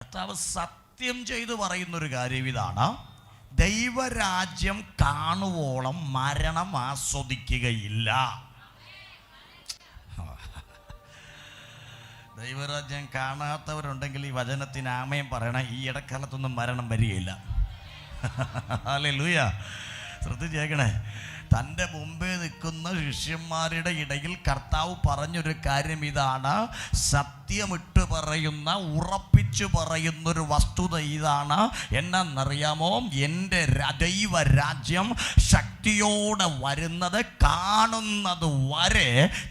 കർത്താവ് സത്യം ചെയ്ത് പറയുന്നൊരു കാര്യം ഇതാണ്: ദൈവരാജ്യം കാണുവോളം മരണം ആസ്വദിക്കുകയില്ല. ദൈവരാജ്യം കാണാത്തവരുണ്ടെങ്കിൽ ഈ വചനത്തിന് ആമേൻ പറയണം. ഈ ഇടക്കാലത്തൊന്നും മരണം വരികയില്ല. ഹല്ലേലൂയ. ശ്രദ്ധിച്ചേക്കണേ. തൻ്റെ മുമ്പേ നിൽക്കുന്ന ശിഷ്യന്മാരുടെ ഇടയിൽ കർത്താവ് പറഞ്ഞൊരു കാര്യം ഇതാണ്: സത്യമിട്ട് പറയുന്ന, ഉറപ്പിച്ചു പറയുന്നൊരു വസ്തുത ഇതാണ്. എന്നറിയാമോ? എൻ്റെ ദൈവരാജ്യം ശക്തിയോടെ വരുന്നത് കാണുന്നത് വരെ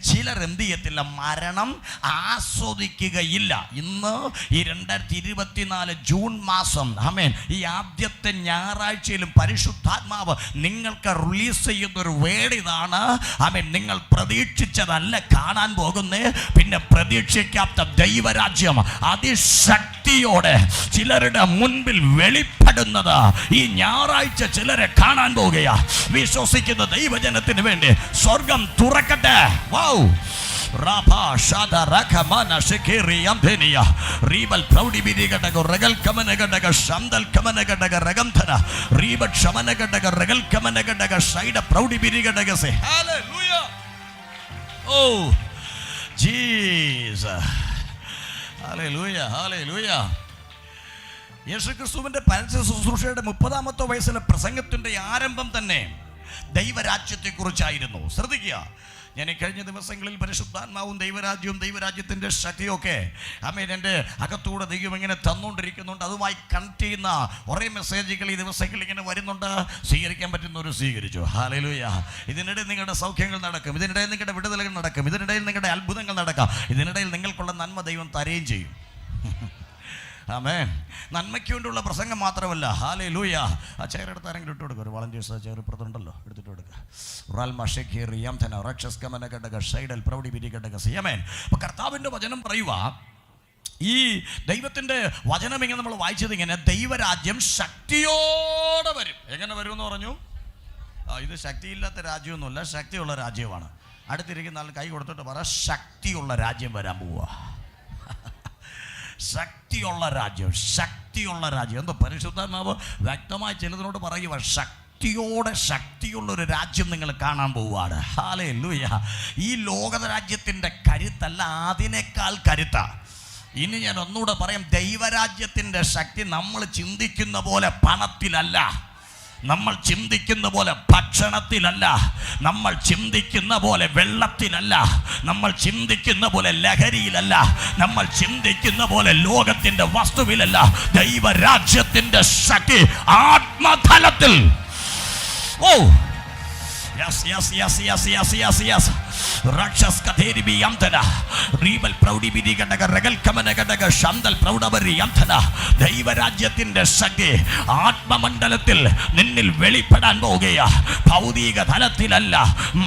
ചിലർ എന്ത് ചെയ്യത്തില്ല? മരണം ആസ്വദിക്കുകയില്ല. ഇന്ന് ഈ 2024 ജൂൺ മാസം, ആമേൻ, ഈ ആദ്യത്തെ ഞായറാഴ്ചയിലും പരിശുദ്ധാത്മാവ് നിങ്ങൾക്ക് റിലീസ് ചെയ്യുന്നൊരു വേർഡ് ഇതാണ്: ആമേൻ, നിങ്ങൾ പ്രതീക്ഷിച്ചതല്ല കാണാൻ പോകുന്നേ, പിന്നെ പ്രതീക്ഷിക്കാത്ത ദൈവരാജ്യം അതിശക്തിയോടെ ചിലരുടെ മുൻപിൽ വെളിപ്പെടുന്നത് ഈ ഞായറാഴ്ച ചിലരെ കാണാൻ പോകുകയാ. വിശ്വസിക്കുന്ന ദൈവജനത്തിന് വേണ്ടി സ്വർഗം തുറക്കട്ടെ. Wow Rapa shada rakamana shikiriyam dheniya ribal proudi bidigadaga regal kamanagadaga shamdal kamanagadaga ragamthana ribat shamanagadaga regal kamanagadaga shaida proudi bidigadaga say hallelujah. Oh Jesus, hallelujah, hallelujah. യേശുക്രിസ്തുവിന്റെ പരസ്യ ശുശ്രൂഷയുടെ 30ാമത്തെ വയസ്സിലെ പ്രസംഗത്തിന്റെ ആരംഭം തന്നെ ദൈവരാജ്യത്തെക്കുറിച്ചായിരുന്നു. ശ്രദ്ധിക്കുക. ഞാൻ ഈ കഴിഞ്ഞ ദിവസങ്ങളിൽ പരിശുദ്ധാത്മാവും ദൈവരാജ്യവും ദൈവരാജ്യത്തിൻ്റെ ശക്തിയൊക്കെ ആമേൻ എൻ്റെ അകത്തൂടെ ദൈവം ഇങ്ങനെ തന്നുകൊണ്ടിരിക്കുന്നുണ്ട്. അതുമായി കണക്ട് ചെയ്യുന്ന കുറേ മെസ്സേജുകൾ ഈ ദിവസങ്ങളിൽ ഇങ്ങനെ വരുന്നുണ്ട്. സ്വീകരിക്കാൻ പറ്റുന്നവർ സ്വീകരിച്ചു. ഹല്ലേലൂയ. ഇതിനിടയിൽ നിങ്ങളുടെ സൗഖ്യങ്ങൾ നടക്കും, ഇതിനിടയിൽ നിങ്ങളുടെ വിടുതലുകൾ നടക്കും, ഇതിനിടയിൽ നിങ്ങളുടെ അത്ഭുതങ്ങൾ നടക്കാം, ഇതിനിടയിൽ നിങ്ങൾക്കുള്ള നന്മ ദൈവം തരുകയും ചെയ്യും. ആമേൻ. നന്മയ്ക്ക് വേണ്ടിയുള്ള പ്രസംഗം മാത്രമല്ല. ഹല്ലേലൂയ. ആ ചെയർ എടുത്ത് ആരെങ്കിലും ഇട്ട് കൊടുക്കുക. ഒരു വളണ്ടിയേഴ്സ് ആ ചെയർ ഇപ്പുറത്തുണ്ടല്ലോ, എടുത്തിട്ട് കൊടുക്കുക. അപ്പോൾ കർത്താവിൻ്റെ വചനം പറയുക, ഈ ദൈവത്തിൻ്റെ വചനം ഇങ്ങനെ നമ്മൾ വായിച്ചത് ഇങ്ങനെ: ദൈവരാജ്യം ശക്തിയോടെ വരും. എങ്ങനെ വരും എന്ന് പറഞ്ഞു? ഇത് ശക്തിയില്ലാത്ത രാജ്യമൊന്നുമല്ല, ശക്തിയുള്ള രാജ്യമാണ്. അടുത്തിരിക്കുന്ന ആൾ കൈ കൊടുത്തിട്ട് പറ: ശക്തിയുള്ള രാജ്യം വരാൻ പോവുക. ശക്തിയുള്ള രാജ്യം, ശക്തിയുള്ള രാജ്യം. എന്തോ പരിശുദ്ധാത്മാവ് വ്യക്തമായി ചിലതിനോട് പറയുക: ശക്തിയുള്ളൊരു രാജ്യം നിങ്ങൾ കാണാൻ പോവുകയാണ്. ഹല്ലേലൂയ. ഈ ലോക രാജ്യത്തിൻ്റെ കരുത്തല്ല, അതിനേക്കാൾ കരുത്ത. ഇനി ഞാൻ ഒന്നുകൂടെ പറയാം: ദൈവരാജ്യത്തിൻ്റെ ശക്തി നമ്മൾ ചിന്തിക്കുന്ന പോലെ പണത്തിലല്ല, നമ്മൾ ചിന്തിക്കുന്ന പോലെ ഭക്ഷണത്തിലല്ല, നമ്മൾ ചിന്തിക്കുന്ന പോലെ വെള്ളത്തിലല്ല, നമ്മൾ ചിന്തിക്കുന്ന പോലെ ലഹരിയിലല്ല, നമ്മൾ ചിന്തിക്കുന്ന പോലെ ലോകത്തിന്റെ വസ്തുവിലല്ല. ദൈവരാജ്യത്തിന്റെ ശക്തി ആത്മതലത്തിൽ. Oh yes yes yes yes yes yes yes. രാക്ഷസ് കഥേരിബി യംതന റീബൽ പ്രൗഡി ബിദിഗടക റഗൽ കമനഗടക ശാന്തൽ പ്രൗഡബരി യംതന. ദൈവരാജ്യത്തിന്റെ ശക്തി ആത്മമണ്ഡലത്തിൽ നിന്നിൽ വെളിപ്പെടാൻ പോകുകയാ. ഭൗതിക തലത്തിലല്ല,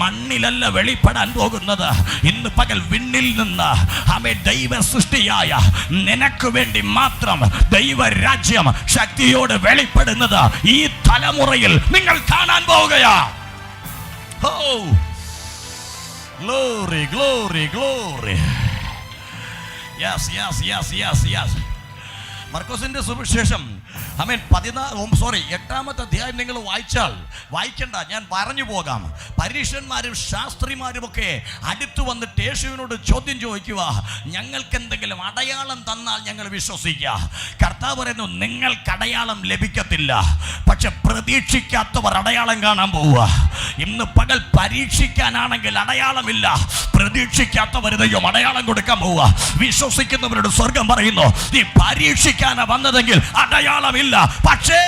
മണ്ണിലല്ല വെളിപ്പെടാൻ പോകുന്നത്. ഇന്ന് പകൽ വിണ്ണിൽ നിന്ന് ആമേൻ ദൈവ സൃഷ്ടിയായ നിനക്ക് വേണ്ടി മാത്രം ദൈവരാജ്യം ശക്തിയോട് വെളിപ്പെടുന്നത് ഈ തലമുറയിൽ നിങ്ങൾ കാണാൻ പോകുകയാ. Oh, glory, glory, glory. Yes, yes, yes, yes, yes. മർക്കോസിന്റെ സുവിശേഷം ആമേൻ 8ാമത്തെ അധ്യായം നിങ്ങൾ വായിക്കണ്ട, ഞാൻ പറഞ്ഞു പോകാം. പരീശന്മാരും ശാസ്ത്രിമാരുമൊക്കെ അടുത്തു വന്നിട്ട് യേശുവിനോട് ചോദ്യം ചോദിക്കുക: ഞങ്ങൾക്ക് എന്തെങ്കിലും അടയാളം തന്നാൽ ഞങ്ങൾ വിശ്വസിക്കുക. കർത്താവ് പറയുന്നു: നിങ്ങൾക്ക് അടയാളം ലഭിക്കത്തില്ല, പക്ഷെ പ്രതീക്ഷിക്കാത്തവർ അടയാളം കാണാൻ പോവുക. ഇന്ന് പകൽ പരീക്ഷിക്കാനാണെങ്കിൽ അടയാളമില്ല, പ്രതീക്ഷിക്കാത്തവർ ദൈവം അടയാളം കൊടുക്കാൻ പോവുക. വിശ്വസിക്കുന്നവരോട് സ്വർഗം പറയുന്നു: നീ പരീക്ഷിക്കാനാ വന്നതെങ്കിൽ അടയാളമില്ല, പക്ഷേ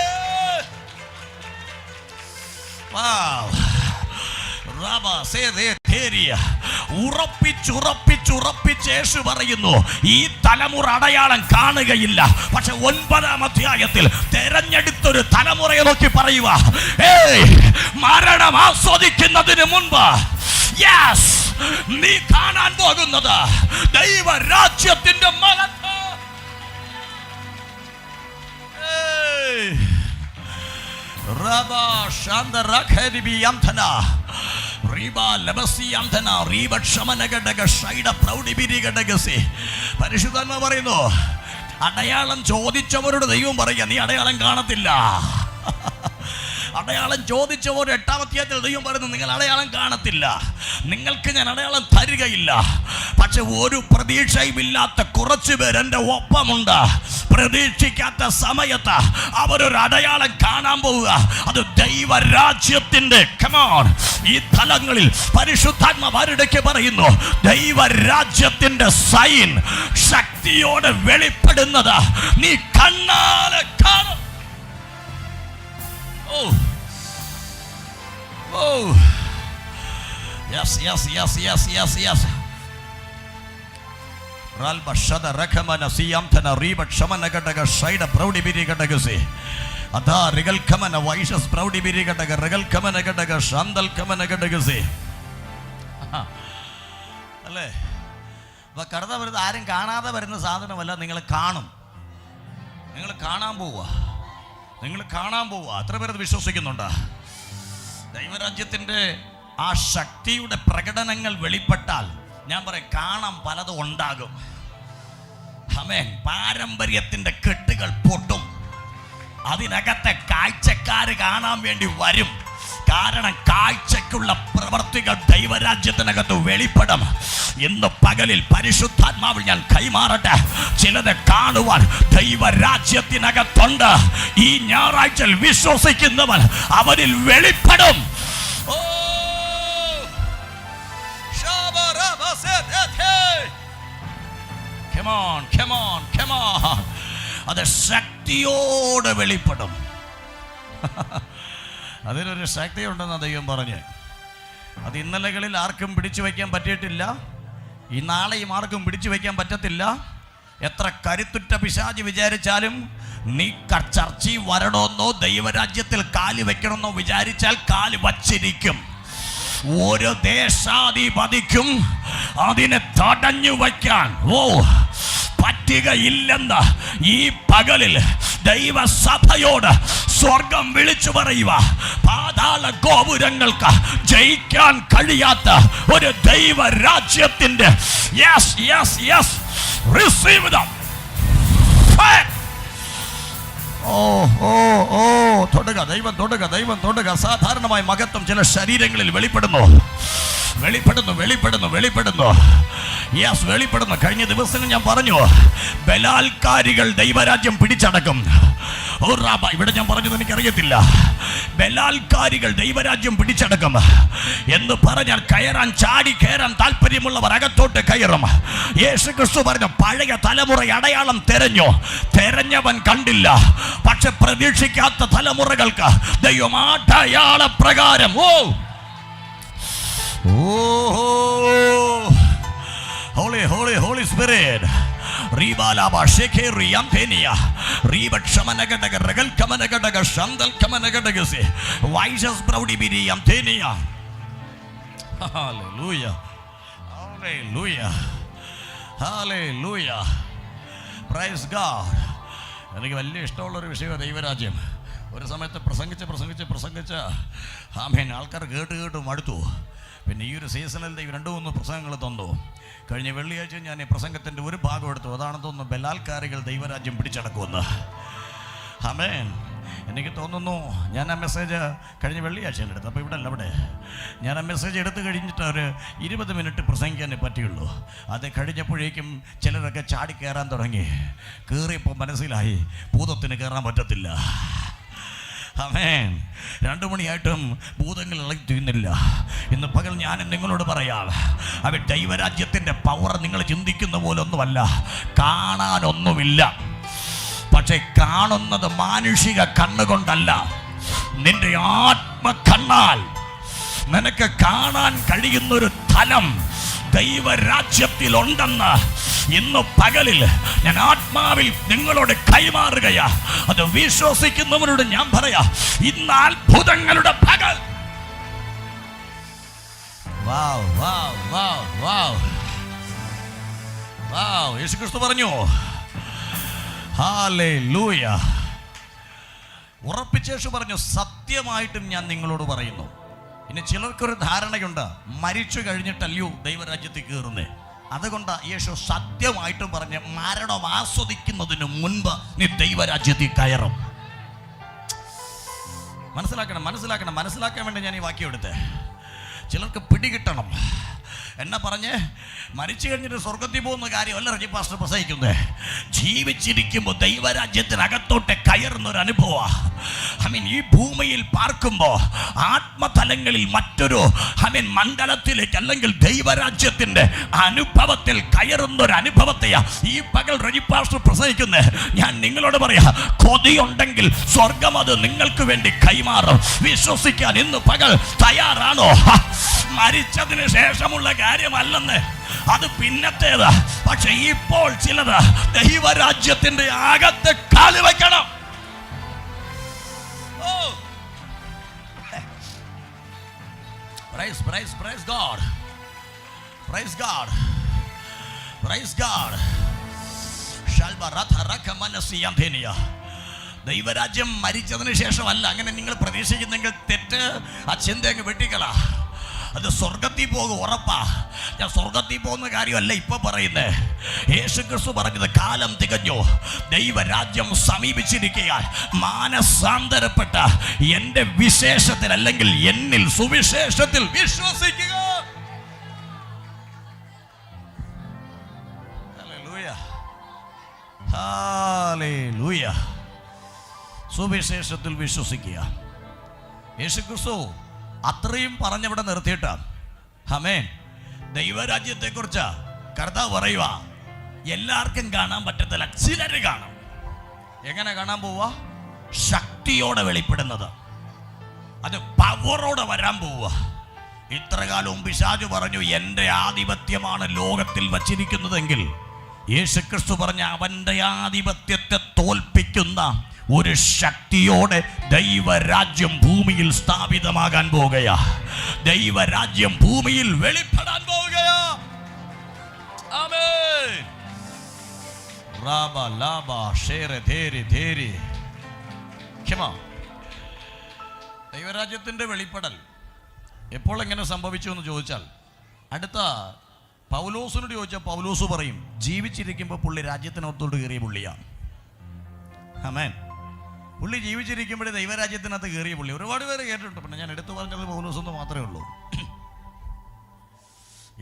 ഉറപ്പിച്ച് യേശു പറയുന്നു: ഈ തലമുറ അടയാളം കാണുകയില്ല. പക്ഷെ 9ാം അധ്യായത്തിൽ തെരഞ്ഞെടുത്തൊരു തലമുറയെ നോക്കി പറയുക: മരണം ആസ്വദിക്കുന്നതിന് മുൻപ് യെസ് നീ കാണാൻ പോകുന്നത് ദൈവരാജ്യത്തിന്റെ മഹത്വം. പരിശുദ്ധാത്മാവ് പറയുന്നു: അടയാളം ചോദിച്ചവരോട് ദൈവം പറയുക, നീ അടയാളം കാണത്തില്ല. അടയാളം ചോദിച്ചവർ 8-ാം അധ്യായത്തിൽ ദൈവം പറയുന്നു, നിങ്ങൾ അടയാളം കാണത്തില്ല, നിങ്ങൾക്ക് ഞാൻ അടയാളം തരികയില്ല. പക്ഷെ ഒരു പ്രതീക്ഷയുമില്ലാത്ത കുറച്ചു പേർ എൻ്റെ ഒപ്പമുണ്ട്. പ്രതീക്ഷിക്കാത്ത സമയത്ത് അവരൊരു അടയാളം കാണാൻ പോവുക. അത് ദൈവരാജ്യത്തിൻ്റെ ഈ തലങ്ങളിൽ പരിശുദ്ധാത്മാവരുടേക്ക് പറയുന്നു, ദൈവരാജ്യത്തിൻ്റെ സൈൻ ശക്തിയോടെ വെളിപ്പെടുന്നത് നീ കണ്ണാലെ കാണും. Yes. Ralba shada rakamana siyamtana riba shamana gadaga shaida proudi biri gadaga se ada regal kamana vaishas proudi biri gadaga regal kamana gadaga shandal kamana gadaga se അല്ലേ? അപ്പോൾ കടന്നു വരുന്നത് ആരും കാണാതെ വരുന്ന സാധനമല്ല, നിങ്ങൾ കാണും, നിങ്ങൾ കാണാൻ പോവുക, നിങ്ങൾ കാണാൻ പോവുക. അത്ര പേരത് വിശ്വസിക്കുന്നുണ്ട്? ദൈവരാജ്യത്തിൻ്റെ ആ ശക്തിയുടെ പ്രകടനങ്ങൾ വെളിപ്പെട്ടാൽ ഞാൻ പറയും, കാണാൻ പലതും ഉണ്ടാകും. ആമേൻ. പാരമ്പര്യത്തിൻ്റെ കെട്ടുകൾ പൊട്ടും. അതിനകത്തെ കാഴ്ചക്കാര് കാണാൻ വേണ്ടി വരും. കാരണം കാഴ്ചയ്ക്കുള്ള പ്രവർത്തികൾ ദൈവരാജ്യത്തിനകത്ത് വെളിപ്പെടും. ഇന്ന് പകലിൽ പരിശുദ്ധാത്മാവിൽ ഞാൻ കൈമാറട്ടെ, ചിലത് കാണുവാൻ ദൈവരാജ്യത്തിനകത്തുണ്ട്. ഈ ഞായറാഴ്ച വിശ്വസിക്കുന്നവൻ അവരിൽ വെളിപ്പെടും. അത് ശക്തിയോടെ വെളിപ്പെടും. അതിനൊരു ശക്തിയുണ്ടെന്ന് ദൈവം പറഞ്ഞ്, അത് ഇന്നലകളിൽ ആർക്കും പിടിച്ചു വയ്ക്കാൻ പറ്റിയിട്ടില്ല, ഈ നാളെയും ആർക്കും പിടിച്ചു വയ്ക്കാൻ പറ്റത്തില്ല. എത്ര കരുത്തുറ്റ പിശാച് വിചാരിച്ചാലും നീ ചർച്ചയിൽ വരണമെന്നോ ദൈവരാജ്യത്തിൽ കാല് വെക്കണമെന്നോ വിചാരിച്ചാൽ കാല് വച്ചിരിക്കും. ഒരു ദേശാധിപതിക്കും അതിനെ തടഞ്ഞു വയ്ക്കാൻ പറ്റുകയില്ലെന്ന് ഈ പകലിൽ ദൈവസഭയോട് സ്വർഗം വിളിച്ചു പറയുക. പാതാള ഗോപുരങ്ങൾക്ക് ജയിക്കാൻ കഴിയാത്ത ഒരു ദൈവരാജ്യത്തിന്റെ receive them. തൊടുക, ദൈവം തൊടുക, ദൈവം തൊടുക. സാധാരണമായ മഹത്വം ചില ശരീരങ്ങളിൽ വെളിപ്പെടുന്നു. കഴിഞ്ഞ ദിവസങ്ങൾ ഞാൻ പറഞ്ഞു, ബലാൽക്കാരികൾ ദൈവരാജ്യം പിടിച്ചടക്കും. ഇവിടെ ഞാൻ പറഞ്ഞത് എനിക്കറിയത്തില്ല. ബലാൽക്കാരികൾ ദൈവരാജ്യം പിടിച്ചടക്കും എന്ന് പറഞ്ഞാൽ ചാടി കയറാൻ താല്പര്യമുള്ളവർ അകത്തോട്ട് കയറും. യേശു ക്രിസ്തു പറഞ്ഞു, പഴയ തലമുറ അടയാളം തെരഞ്ഞവൻ കണ്ടില്ല, പക്ഷെ പ്രതീക്ഷിക്കാത്ത തലമുറകൾക്ക് ദൈവം അടയാള പ്രകാരം Holy Spirit. Ribalaba shekeri amtenia. Riba chamanagadaga regal kamanagadaga shandal kamanagadaga se. Vaishas proudi biri amtenia. Hallelujah. Praise God. എനിക്ക് വലിയ ഇഷ്ടമുള്ളൊരു വിഷയമാണ് ദൈവരാജ്യം. ഒരു സമയത്ത് പ്രസംഗിച്ച് ആമേൻ ആൾക്കാർ കേട്ട് മടുത്തു. പിന്നെ ഈ ഒരു സീസണിൽ ദൈവം 2-3 പ്രസംഗങ്ങൾ തന്നു. കഴിഞ്ഞ വെള്ളിയാഴ്ച ഞാൻ ഈ പ്രസംഗത്തിൻ്റെ ഒരു ഭാഗം എടുത്തു. അതാണെന്ന് തോന്നുന്നു, ബലാൽക്കാരികൾ ദൈവരാജ്യം പിടിച്ചടക്കുമെന്ന്. ആമേൻ. എനിക്ക് തോന്നുന്നു ഞാൻ ആ മെസ്സേജ് കഴിഞ്ഞ വെള്ളിയാഴ്ച എടുത്തു. അപ്പോൾ അവിടെ ഞാൻ ആ മെസ്സേജ് എടുത്തു കഴിഞ്ഞിട്ട് ഒരു 20 മിനിറ്റ് പ്രസംഗിക്കാനേ പറ്റിയുള്ളൂ. അത് കഴിഞ്ഞപ്പോഴേക്കും ചിലരൊക്കെ ചാടി കയറാൻ തുടങ്ങി. കയറിയപ്പോൾ മനസ്സിലായി ഭൂതത്തിന് കയറാൻ പറ്റത്തില്ല. ആമേൻ. 2 മണിയായിട്ടും ഭൂതങ്ങൾ ഇളകി തീരുന്നില്ല. ഇന്ന് പകൽ ഞാൻ നിങ്ങളോട് പറയാം, അവർ ദൈവരാജ്യത്തിൻ്റെ പവർ നിങ്ങൾ ചിന്തിക്കുന്ന പോലൊന്നുമല്ല. കാണാനൊന്നുമില്ല, പക്ഷെ കാണുന്നത് മാനുഷിക കണ്ണുകൊണ്ടല്ല, നിന്റെ ആത്മകണ്ണാൽ നിനക്ക് കാണാൻ കഴിയുന്നൊരു തലം ദൈവരാജ്യത്തിലുണ്ടെന്ന് ഇന്ന് പകലിൽ ഞാൻ ആത്മാവിൽ നിങ്ങളോട് കൈമാറുകയാ. അത് വിശ്വസിക്കുന്നവരോട് ഞാൻ പറയാ, ഇന്ന് അത്ഭുതങ്ങളുടെ പകൽ. യേശുക്രിസ്തു പറഞ്ഞു, ഹല്ലേലൂയ. ഉറപ്പിച്ചേശു പറഞ്ഞു, സത്യമായിട്ടും ഞാൻ നിങ്ങളോട് പറയുന്നു. ഇനി ചിലർക്കൊരു ധാരണയുണ്ട്, മരിച്ചു കഴിഞ്ഞിട്ടല്ലയോ ദൈവരാജ്യത്തിൽ കയറുന്നേ. അതുകൊണ്ട് യേശു സത്യമായിട്ടും പറഞ്ഞ് മരണം ആസ്വദിക്കുന്നതിന് മുൻപ് നീ ദൈവരാജ്യത്തിൽ കയറും. മനസ്സിലാക്കാൻ വേണ്ടി ഞാൻ ഈ വാക്യം എടുത്തേ. ചിലർക്ക് പിടികിട്ടണം. എന്നെ പറഞ്ഞ് മരിച്ചു കഴിഞ്ഞിട്ട് സ്വർഗത്തിൽ പോകുന്ന കാര്യമല്ല റജി പാസ്റ്റർ പ്രസംഗിക്കുന്നത്. ജീവിച്ചിരിക്കുമ്പോൾ ദൈവരാജ്യത്തിനകത്തോട്ട് കയറുന്ന ഒരു അനുഭവമാണ്. ഈ ഭൂമിയിൽ പാർക്കുമ്പോൾ ആത്മതലങ്ങളിൽ മറ്റൊരു മണ്ഡലത്തിലേക്ക് അല്ലെങ്കിൽ ദൈവരാജ്യത്തിൻ്റെ അനുഭവത്തിൽ കയറുന്ന ഒരു അനുഭവത്തെയാ ഈ പകൽ റജി പാസ്റ്റർ പ്രസംഗിക്കുന്നത്. ഞാൻ നിങ്ങളോട് പറയാ, കൊതിയുണ്ടെങ്കിൽ സ്വർഗം അത് നിങ്ങൾക്ക് വേണ്ടി കൈമാറും. വിശ്വസിക്കാൻ ഇന്ന് പകൽ തയ്യാറാണോ? മരിച്ചതിന് ശേഷമുള്ള കാര്യമല്ലെന്ന്, അത് പിന്നത്തേതാ. പക്ഷെ ഇപ്പോൾ ചിലത് ദൈവരാജ്യത്തിന്റെ അകത്ത് കാല് വയ്ക്കണം. ദൈവരാജ്യം മരിച്ചതിന് ശേഷമല്ല. അങ്ങനെ നിങ്ങൾ പ്രതീക്ഷിക്കുന്നെങ്കിൽ തെറ്റ്. ആ ചിന്ത അങ്ങ് വെട്ടിക്കള. അത് സ്വർഗത്തിൽ പോകും, ഉറപ്പാ. ഞാൻ സ്വർഗത്തിൽ പോകുന്ന കാര്യമല്ല ഇപ്പൊ പറയുന്നേ. യേശുക്രിസ്തു പറഞ്ഞത് കാലം തികഞ്ഞു, ദൈവരാജ്യം സമീപിച്ചിരിക്കുകയാൽ മാനസാന്തരപ്പെട്ട എന്റെ വിശേഷത്തിൽ അല്ലെങ്കിൽ എന്നിൽ സുവിശേഷത്തിൽ വിശ്വസിക്കുക. Hallelujah, hallelujah. സുവിശേഷത്തിൽ വിശ്വസിക്കുക. യേശുക്രിസ്തു അത്രയും പറഞ്ഞവിടെ നിർത്തിയിട്ടാ. ആമേൻ. ദൈവരാജ്യത്തെക്കുറിച്ച് കർത്താവ് പറയുക, എല്ലാവർക്കും കാണാൻ പറ്റത്തില്ല, ചിലര് കാണും. എങ്ങനെ കാണാൻ പോവുക? ശക്തിയോടെ വെളിപ്പെടുന്നത്, അത് പവറോടെ വരാൻ പോവുക. ഇത്രകാലവും പിശാചു പറഞ്ഞു എൻ്റെ ആധിപത്യമാണ് ലോകത്തിൽ വച്ചിരിക്കുന്നതെങ്കിൽ യേശുക്രിസ്തു പറഞ്ഞ അവൻ്റെ ആധിപത്യത്തെ തോൽപ്പിക്കുന്ന ഒരു ശക്തിയോടെ ദൈവരാജ്യം ഭൂമിയിൽ സ്ഥാപിതമാകാൻ പോകുകയാ. ദൈവരാജ്യം ഭൂമിയിൽ വെളിപ്പെടാൻ പോകുകയാ. ആമേൻ. റാബ ലാബ ഷേരെ ധേരി ധേരി. ദൈവരാജ്യത്തിന്റെ വെളിപ്പെടൽ എപ്പോൾ എങ്ങനെ സംഭവിച്ചു എന്ന് ചോദിച്ചാൽ, അടുത്ത പൗലോസിനോട് ചോദിച്ചാൽ പൗലോസ് പറയും, ജീവിച്ചിരിക്കുമ്പോൾ പുള്ളി രാജ്യത്തിനകത്തോട്ട് കയറിയ പുള്ളിയാണ്. ആമേൻ. പുള്ളി ജീവിച്ചിരിക്കുമ്പോഴേ ദൈവരാജ്യത്തിനകത്ത് കയറിയ പുള്ളി. ഒരുപാട് പേര് കേട്ടിട്ടുണ്ട്. പിന്നെ ഞാൻ എടുത്തു പറഞ്ഞത് പൗലോസ് എന്ന് മാത്രമേ ഉള്ളൂ.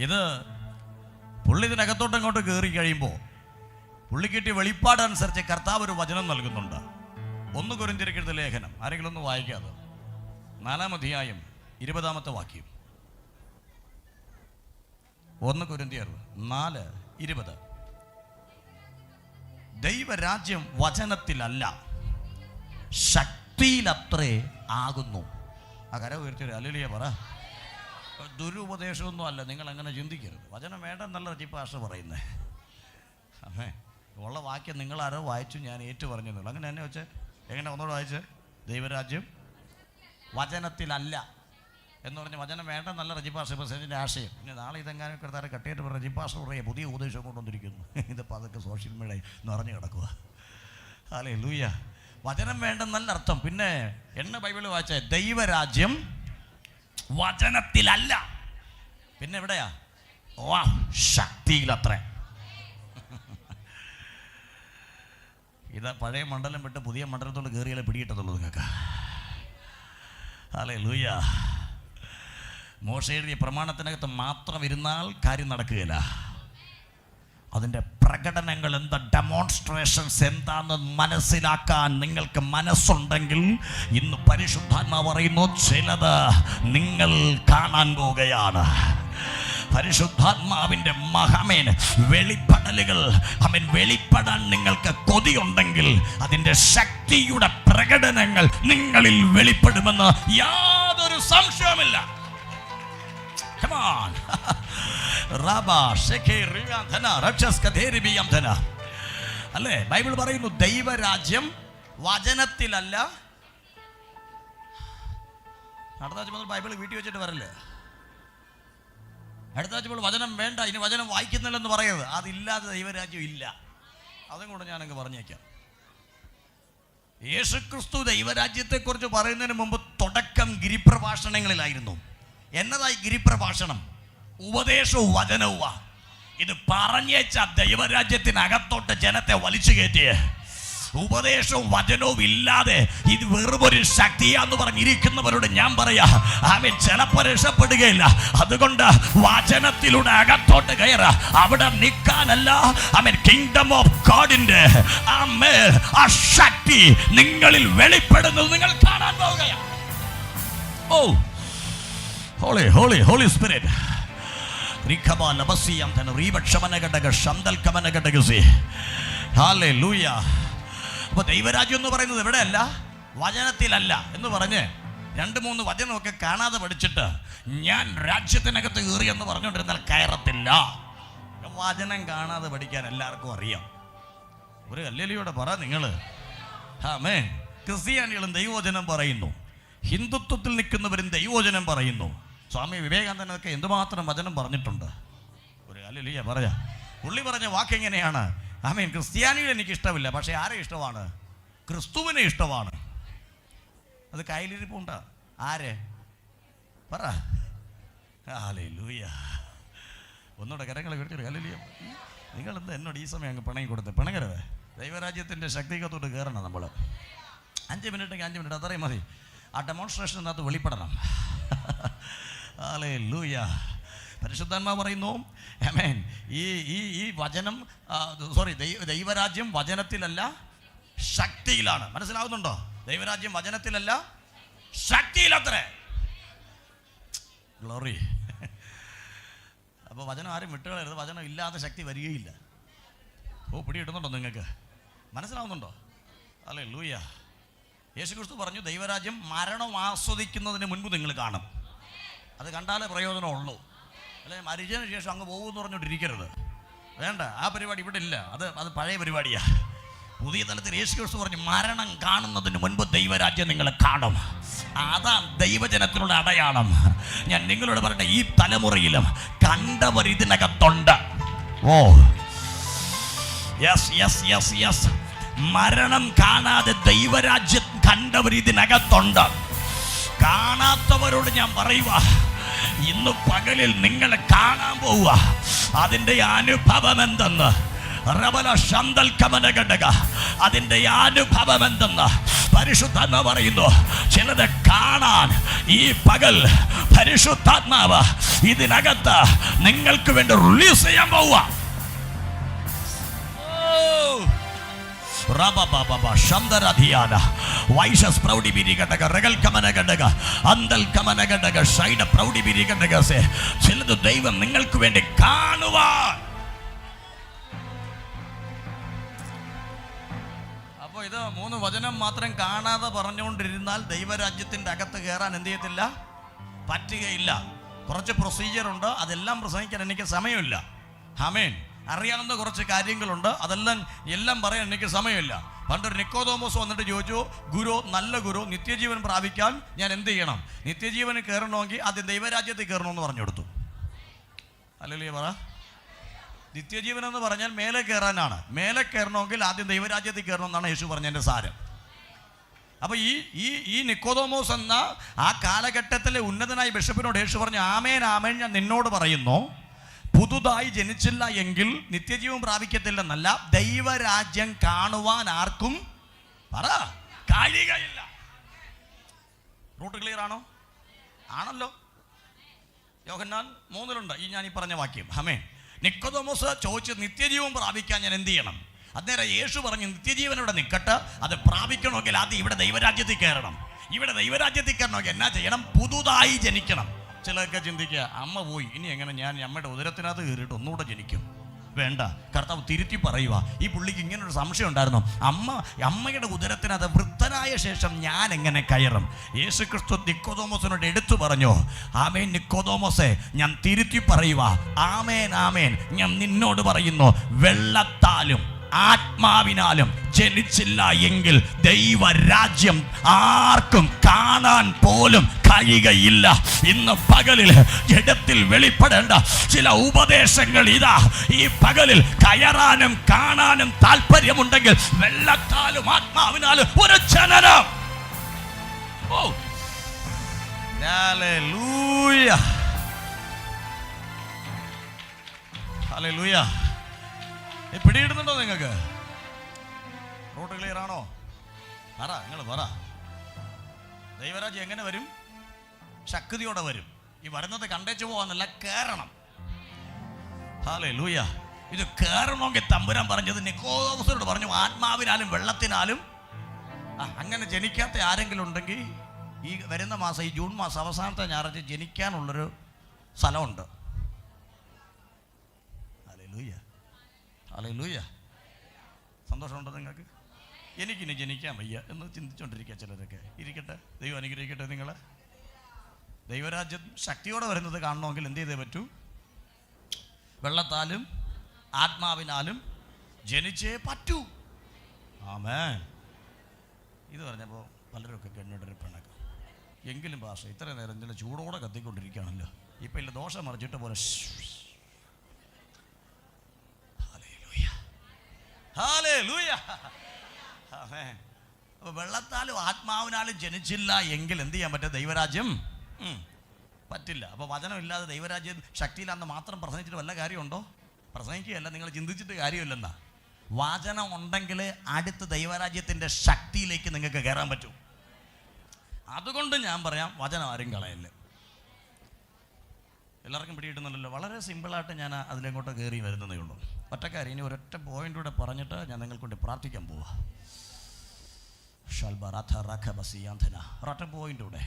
ഇത് പുള്ളി ഇതിനകത്തോട്ട് അങ്ങോട്ട് കയറി കഴിയുമ്പോൾ പുള്ളി കിട്ടിയ വെളിപ്പാടനുസരിച്ച് കർത്താവ് ഒരു വചനം നൽകുന്നുണ്ട്. 1 കൊരിന്ത്യർക്കെഴുതിയ ലേഖനം, ആരെങ്കിലും ഒന്ന് വായിക്കാതെ, 4-ാം അധ്യായം 20-ാമത്തെ വാക്യം. 1 കൊരിന്ത്യർ 4:20. ദൈവരാജ്യം വചനത്തിലല്ല ശക്തിയിലത്രേ ആകുന്നു. ആ കര ഉയർത്തി അല്ലേലിയ പറ. ദുരുപദേശമൊന്നും അല്ല, നിങ്ങൾ അങ്ങനെ ചിന്തിക്കരുത്. വചനം വേണ്ടെന്നല്ല റജി പാസ്റ്റർ പറയുന്നത്. അമ്മേ ഉള്ള വാക്യം നിങ്ങളാരോ വായിച്ചു, ഞാൻ ഏറ്റു പറഞ്ഞെന്നുള്ളൂ. അങ്ങനെ തന്നെ വെച്ച് എങ്ങനെ ഒന്നുകൂടെ വായിച്ച്, ദൈവരാജ്യം വചനത്തിലല്ല എന്ന് പറഞ്ഞ് വചനം വേണ്ടെന്നല്ല റജി പാസ്റ്റർ പ്രസംഗത്തിൻ്റെ ആശയം. പിന്നെ നാളെ ഇതെങ്ങാനും കിടത്താറ് കട്ടിയിട്ട് പറഞ്ഞ റജി പാസ്റ്റർ പറയുക പുതിയ ഉപദേശം കൊണ്ടുവന്നിരിക്കുന്നു. ഇതിപ്പോൾ അതൊക്കെ സോഷ്യൽ മീഡിയയിൽ നിറഞ്ഞു കിടക്കുക. ഹല്ലേലൂയ. വചനം വേണ്ടെന്നല്ല അർത്ഥം. പിന്നെ എന്നെ ബൈബിളിൽ വായിച്ച ദൈവരാജ്യം വചനത്തിലല്ല, പിന്നെ എവിടെയാ? ശക്തിയിലത്രേ. ഇതാ പഴയ മണ്ഡലം വിട്ട് പുതിയ മണ്ഡലത്തോട് കയറിയാലേ പിടികിട്ടത്തുള്ളൂ നിങ്ങൾക്ക്. ഹല്ലേലൂയ. മോശ എഴുതിയ പ്രമാണത്തിനകത്ത് മാത്രം ഇരുന്നാൽ കാര്യം നടക്കുകയില്ല. അതിൻ്റെ പ്രകടനങ്ങൾ എന്താ, ഡെമോൺസ്ട്രേഷൻസ് എന്താന്ന് മനസ്സിലാക്കാൻ നിങ്ങൾക്ക് മനസ്സുണ്ടെങ്കിൽ ഇന്ന് പരിശുദ്ധാത്മാവ് പറയുന്നു, ചിലത് നിങ്ങൾ കാണാൻ പോകുകയാണ്. പരിശുദ്ധാത്മാവിൻ്റെ മഹമേന് വെളിപ്പെടലുകൾ വെളിപ്പെടാൻ നിങ്ങൾക്ക് കൊതിയുണ്ടെങ്കിൽ അതിൻ്റെ ശക്തിയുടെ പ്രകടനങ്ങൾ നിങ്ങളിൽ വെളിപ്പെടുമെന്ന് യാതൊരു സംശയവുമില്ല. Come on. അല്ലേ? ബൈബിൾ പറയുന്നു ദൈവരാജ്യം വചനത്തിലല്ല. അടുത്ത ആഴ്ച മുതൽ ബൈബിൾ വീട്ടിൽ വെച്ചിട്ട് വരല്ലേ. അടുത്ത ആഴ്ച മുതൽ വചനം വേണ്ട, ഇനി വചനം വായിക്കുന്നില്ലെന്ന് പറയരുത്. അതില്ലാതെ ദൈവരാജ്യം ഇല്ല. അതും കൂടെ ഞാനങ്ങ് പറഞ്ഞേക്കാം. യേശുക്രിസ്തു ദൈവരാജ്യത്തെക്കുറിച്ച് പറയുന്നതിന് മുമ്പ് തുടക്കം ഗിരിപ്രഭാഷണങ്ങളിലായിരുന്നു. എന്നതായി ഗിരിപ്രഭാഷണം? ഉപദേശവും വചനവുമാണ്. ഇത് പറഞ്ഞേച്ച ദൈവരാജ്യത്തിനകത്തോട്ട് ജനത്തെ വലിച്ചു കയറ്റിയേ. ഉപദേശവും വചനവും ഇല്ലാതെ ഇത് വെറുമൊരു ശക്തിയാന്ന് പറഞ്ഞിരിക്കുന്നവരോട് ഞാൻ പറയാ, ആമേൻ, ചിലപ്പോൾ രക്ഷപ്പെടുകയില്ല. അതുകൊണ്ട് വചനത്തിലൂടെ അകത്തോട്ട് കയറ, അവിടെ നിൽക്കാനല്ല. ആമേൻ, കിങ്ഡം ഓഫ് ഗോഡിന്റെ ആമേൻ ആ ശക്തി നിങ്ങളിൽ വെളിപ്പെടുന്നത് നിങ്ങൾ കാണാൻ പോവുകയാണ്. ഓ ഹോളി ഹോളി ഹോളി സ്പിരിറ്റ്. അപ്പൊ ദൈവരാജ്യം എന്ന് പറയുന്നത് എവിടെയല്ല, വചനത്തിലല്ല എന്ന് പറഞ്ഞ് 2-3 വചനമൊക്കെ കാണാതെ പഠിച്ചിട്ട് ഞാൻ രാജ്യത്തിനകത്ത് കയറി എന്ന് പറഞ്ഞുകൊണ്ടിരുന്നാൽ കയറത്തില്ല. വചനം കാണാതെ പഠിക്കാൻ എല്ലാവർക്കും അറിയാം. ഒരു ഹല്ലേലൂയോടെ പറ നിങ്ങൾ. ആമേൻ. ക്രിസ്ത്യാനികളും ദൈവവചനം പറയുന്നു, ഹിന്ദുത്വത്തിൽ നിൽക്കുന്നവരും ദൈവവചനം പറയുന്നു. സ്വാമി വിവേകാനന്ദനൊക്കെ എന്തുമാത്രം വചനം പറഞ്ഞിട്ടുണ്ട്. ഒരു ഹല്ലേലൂയ പറയാ. പുള്ളി പറഞ്ഞ വാക്ക് എങ്ങനെയാണ്? ആമേൻ, ക്രിസ്ത്യാനികളെ എനിക്ക് ഇഷ്ടമില്ല, പക്ഷെ ആരെ ഇഷ്ടമാണ്? ക്രിസ്തുവിനെ ഇഷ്ടമാണ്. അത് കയ്യിലിരിപ്പുണ്ട്. ആരെ പറ? ഹല്ലേലൂയ. ഒന്നുകൂടെ കരങ്ങളെ കേട്ടിട്ട് ഹല്ലേലൂയ. നിങ്ങളെന്താ എന്നോട് ഈ സമയം അങ്ങ് പിണങ്ങി കൊടുത്ത്? പിണങ്ങരുത്. ദൈവരാജ്യത്തിൻ്റെ ശക്തിക്കത്തോട്ട് കയറണം നമ്മൾ. 5 മിനിറ്റെങ്കിൽ 5 മിനിറ്റ് അത്രയും മതി. ആ ഡെമോൺസ്ട്രേഷനകത്ത് വെളിപ്പെടണം. ഹല്ലേലൂയ. പരിശുദ്ധാത്മാവ് പറയുന്നു, ആമേൻ, ഈ വചനം ദൈവരാജ്യം വചനത്തിലല്ല ശക്തിയിലാണ്. മനസ്സിലാവുന്നുണ്ടോ? ദൈവരാജ്യം വചനത്തിലല്ല ശക്തിയിലത്രേ. ഗ്ലോറി. അപ്പോൾ വചനം ആരും വിട്ടുകളരുത്. വചനം ഇല്ലാതെ ശക്തി വരികയില്ല. ഓ, പിടികിട്ടുന്നുണ്ടോ നിങ്ങൾക്ക്? മനസ്സിലാവുന്നുണ്ടോ? ഹല്ലേലൂയ. യേശുക്രിസ്തു പറഞ്ഞു, ദൈവരാജ്യം മരണം ആസ്വദിക്കുന്നതിന് മുൻപ് നിങ്ങൾ കാണും. അത് കണ്ടാലേ പ്രയോജനമുള്ളൂ. അല്ലെങ്കിൽ മരിച്ചതിന് ശേഷം അങ്ങ് പോകുമെന്ന് പറഞ്ഞുകൊണ്ടിരിക്കരുത്. വേണ്ട, ആ പരിപാടി ഇവിടെ ഇല്ല. അത് പഴയ പരിപാടിയാ. പുതിയ തലത്തിൽ യേശുക്രിസ്തു പറഞ്ഞു, മരണം കാണുന്നതിന് മുൻപ് ദൈവരാജ്യം നിങ്ങൾ കാണും. അതാ ദൈവജനത്തിനുള്ള അടയാളം. ഞാൻ നിങ്ങളോട് പറയട്ടെ, ഈ തലമുറയിലും കണ്ടവർ ഇതിനകത്തുണ്ട്. Oh yes yes yes yes. മരണം കാണാതെ ദൈവരാജ്യം കണ്ടവർ ഇതിനകത്തുണ്ട്. കാണാത്തവരോട് ഞാൻ പറയുക, ഇന്ന് പകലിൽ നിങ്ങളെ കാണാൻ പോവുക. അതിൻ്റെ അനുഭവം എന്തെന്ന് അതിൻ്റെ അനുഭവം എന്തെന്ന് പരിശുദ്ധാത്മാവ് പറയുന്നു. ചിലത് കാണാൻ ഈ പകൽ പരിശുദ്ധാത്മാവ് ഇതിനകത്ത് നിങ്ങൾക്ക് വേണ്ടി റിലീസ് ചെയ്യാൻ പോവുക. ചിലത് ദൈവം നിങ്ങൾക്ക് വേണ്ടി കാണുവാൻ. അപ്പൊ ഇത് 3 വചനം മാത്രം കാണാതെ പറഞ്ഞുകൊണ്ടിരുന്നാൽ ദൈവരാജ്യത്തിന്റെ അകത്ത് കയറാൻ എന്ത് ചെയ്യത്തില്ല? പറ്റുകയില്ല. കുറച്ച് പ്രൊസീജിയർ ഉണ്ട്, അതെല്ലാം പ്രസംഗിക്കാൻ എനിക്ക് സമയമില്ല. ആമേൻ. അറിയാവുന്ന കുറച്ച് കാര്യങ്ങളുണ്ട്, എല്ലാം പറയാൻ എനിക്ക് സമയമില്ല. പണ്ടൊരു നിക്കോദോമോസ് വന്നിട്ട് ചോദിച്ചു, ഗുരു, നല്ല ഗുരു, നിത്യജീവൻ പ്രാപിക്കാൻ ഞാൻ എന്ത് ചെയ്യണം? നിത്യജീവന് കയറണമെങ്കിൽ ആദ്യം ദൈവരാജ്യത്തിൽ കയറണമെന്ന് പറഞ്ഞു കൊടുത്തു. ഹല്ലേലൂയ പറ. നിത്യജീവൻ എന്ന് പറഞ്ഞാൽ മേലെ കയറാനാണ്. മേലെ കയറണമെങ്കിൽ ആദ്യം ദൈവരാജ്യത്തിൽ കയറണമെന്നാണ് യേശു പറഞ്ഞതിൻ്റെ സാരം. അപ്പോൾ ഈ നിക്കോദോമോസ് എന്ന ആ കാലഘട്ടത്തിലെ ഉന്നതനായ ബിഷപ്പിനോട് യേശു പറഞ്ഞു, ആമേൻ ആമേൻ, ഞാൻ നിന്നോട് പറയുന്നു, പുതുതായി ജനിച്ചില്ല എങ്കിൽ നിത്യജീവൻ പ്രാപിക്കത്തില്ലെന്നല്ല, ദൈവരാജ്യം കാണുവാൻ ആർക്കും കഴിയുകയില്ല. റൂട്ട് ക്ലിയർ ആണോ? ആണല്ലോ. യോഹന്നാൻ 3 ഈ ഞാൻ ഈ പറഞ്ഞ വാക്യം. ആമേൻ. നിക്കോദോമോസ് ചോദിച്ചു, നിത്യജീവൻ പ്രാപിക്കാൻ ഞാൻ എന്ത് ചെയ്യണം? അന്നേരം യേശു പറഞ്ഞു, നിത്യജീവൻ ഇവിടെ നിൽക്കട്ടെ, അത് പ്രാപിക്കണമെങ്കിൽ ആദ്യം ഇവിടെ ദൈവരാജ്യത്തിൽ കയറണം. ഇവിടെ ദൈവരാജ്യത്തിൽ കയറണമെങ്കിൽ എന്നാ ചെയ്യണം? പുതുതായി ജനിക്കണം. ചിലർക്ക് ചിന്തിക്കുക, അമ്മ പോയി, ഇനി എങ്ങനെ ഞാൻ അമ്മയുടെ ഉദരത്തിനകത്ത് കയറിയിട്ട് ഒന്നുകൂടെ ജനിക്കും? വേണ്ട, കർത്താവ് തിരുത്തി പറയുക. ഈ പുള്ളിക്ക് ഇങ്ങനൊരു സംശയം ഉണ്ടായിരുന്നു. അമ്മയുടെ ഉദരത്തിനകത്ത് വൃദ്ധനായ ശേഷം ഞാൻ എങ്ങനെ കയറും? യേശുക്രിസ്തു നിക്കോദോമോസിനോട് എടുത്തു പറഞ്ഞു, ആമേൻ നിക്കോദോമോസേ, ഞാൻ തിരുത്തി പറയുക, ആമേൻ ആമേൻ, ഞാൻ നിന്നോട് പറയുന്നു, വെള്ളത്താലും ആത്മാവിനാലും ജനിച്ചില്ല എങ്കിൽ ദൈവരാജ്യം ആർക്കും കാണാൻ പോലും കഴിയുകയില്ല. ഇന്ന് പകലിൽ ജഡത്തിൽ വെളിപ്പെടേണ്ട ചില ഉപദേശങ്ങൾ ഇതാ. ഈ പകലിൽ കയറാനും കാണാനും താല്പര്യമുണ്ടെങ്കിൽ വെള്ളത്താലും ആത്മാവിനാലും ഒരു ജനനം. ഓ ഹല്ലേലൂയ. ഹല്ലേലൂയ. പിടിയിടുന്നുണ്ടോ നിങ്ങൾക്ക്? റൂട്ട് ക്ലിയർ ആണോ? പറ, നിങ്ങൾ പറ. ദൈവരാജ്യം എങ്ങനെ വരും? ശക്തിയോടെ വരും. ഈ വരുന്നത് കണ്ടേച്ചു പോവാന്നല്ല, കയറണം. ഹല്ലേലൂയ. ഇത് കയറണമെങ്കിൽ തമ്പുരാൻ പറഞ്ഞത് നിക്കോദോസിനോട് പറഞ്ഞു, ആത്മാവിനാലും വെള്ളത്തിനാലും. അങ്ങനെ ജനിക്കാത്ത ആരെങ്കിലും ഉണ്ടെങ്കിൽ ഈ വരുന്ന മാസം, ഈ ജൂൺ മാസം അവസാനത്തെ ഞായറാഴ്ച ജനിക്കാനുള്ളൊരു സ്ഥലമുണ്ട്. Hallelujah, hallelujah. സന്തോഷമുണ്ടോ നിങ്ങൾക്ക്? എനിക്കിനി ജനിക്കാൻ വയ്യ എന്ന് ചിന്തിച്ചുകൊണ്ടിരിക്കുക ചിലരൊക്കെ. ഇരിക്കട്ടെ, ദൈവം അനുഗ്രഹിക്കട്ടെ നിങ്ങളെ. ദൈവരാജ്യം ശക്തിയോടെ വരുന്നത് കാണണമെങ്കിൽ എന്ത് ചെയ്തേ പറ്റൂ? വെള്ളത്താലും ആത്മാവിനാലും ജനിച്ചേ പറ്റൂ. ആമേൻ. ഇത് പറഞ്ഞപ്പോൾ പലരൊക്കെ കണ്ണുടൊരു പിണക്കം. എങ്കിലും ഭാഷ ഇത്ര നേരം ചില ചൂടോടെ കത്തിക്കൊണ്ടിരിക്കുകയാണല്ലോ. ഇപ്പം ഇല്ല, ദോഷം മറിച്ചിട്ട് പോലെ. അപ്പോൾ വെള്ളത്താലും ആത്മാവിനാലും ജനിച്ചില്ല എങ്കിൽ എന്ത് ചെയ്യാൻ പറ്റും? ദൈവരാജ്യം പറ്റില്ല. അപ്പോൾ വചനമില്ലാതെ ദൈവരാജ്യം ശക്തിയില്ലാന്ന് മാത്രം പ്രസംഗിച്ചിട്ട് വല്ല കാര്യമുണ്ടോ? പ്രസംഗിക്കുകയല്ല, നിങ്ങൾ ചിന്തിച്ചിട്ട് കാര്യമില്ലെന്നാ. വചനം ഉണ്ടെങ്കിൽ അടുത്ത ദൈവരാജ്യത്തിൻ്റെ ശക്തിയിലേക്ക് നിങ്ങൾക്ക് കയറാൻ പറ്റും. അതുകൊണ്ട് ഞാൻ പറയാം, വചനം ആരും കളയല്ല. എല്ലാവർക്കും പിടികിട്ടുന്നുണ്ടല്ലോ. വളരെ സിമ്പിളായിട്ട് ഞാൻ അതിലെങ്ങോട്ട് കയറി വരുന്നതേ ഉള്ളൂ. ഒറ്റക്കാര്യം ഇനി ഒരൊറ്റ പോയിൻ്റൂടെ പറഞ്ഞിട്ട് ഞാൻ നിങ്ങൾക്ക് വേണ്ടി പ്രാർത്ഥിക്കാൻ പോവാ. ഒരൊറ്റ പോയിൻ്റൂടെ.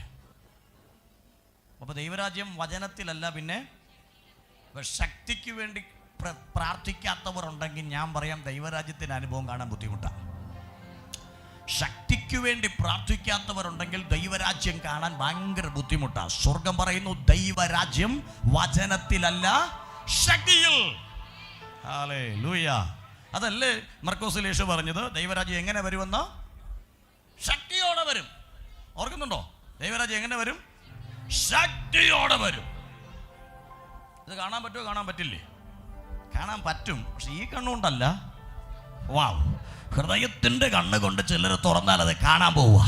അപ്പോൾ ദൈവരാജ്യം വചനത്തിലല്ല, പിന്നെ ശക്തിക്ക് വേണ്ടി പ്രാർത്ഥിക്കാത്തവരുണ്ടെങ്കിൽ ഞാൻ പറയാം, ദൈവരാജ്യത്തിൻ്റെ അനുഭവം കാണാൻ ബുദ്ധിമുട്ടാണ്. ശക്തിക്ക് വേണ്ടി പ്രാർത്ഥിക്കാത്തവരുണ്ടെങ്കിൽ ദൈവരാജ്യം കാണാൻ ഭയങ്കര ബുദ്ധിമുട്ടാണ്. സ്വർഗം പറയുന്നു, ദൈവരാജ്യം വചനത്തിലല്ല, ശക്തിയിൽ. ഹല്ലേലൂയ. അതല്ലേ മർക്കോസിൽ യേശു പറഞ്ഞത്? ദൈവരാജ്യം എങ്ങനെ വരുമെന്ന്? ശക്തിയോടെ വരും. ഓർക്കുന്നുണ്ടോ? ദൈവരാജ്യം എങ്ങനെ വരും? ശക്തിയോടെ വരും. ഇത് കാണാൻ പറ്റുമോ? കാണാൻ പറ്റില്ലേ? കാണാൻ പറ്റും, പക്ഷെ ഈ കണ്ണുകൊണ്ടല്ല. വാവ്, ഹൃദയത്തിൻ്റെ കണ്ണുകൊണ്ട് ചിലർ തുറന്നാൽ അത് കാണാൻ പോവുക.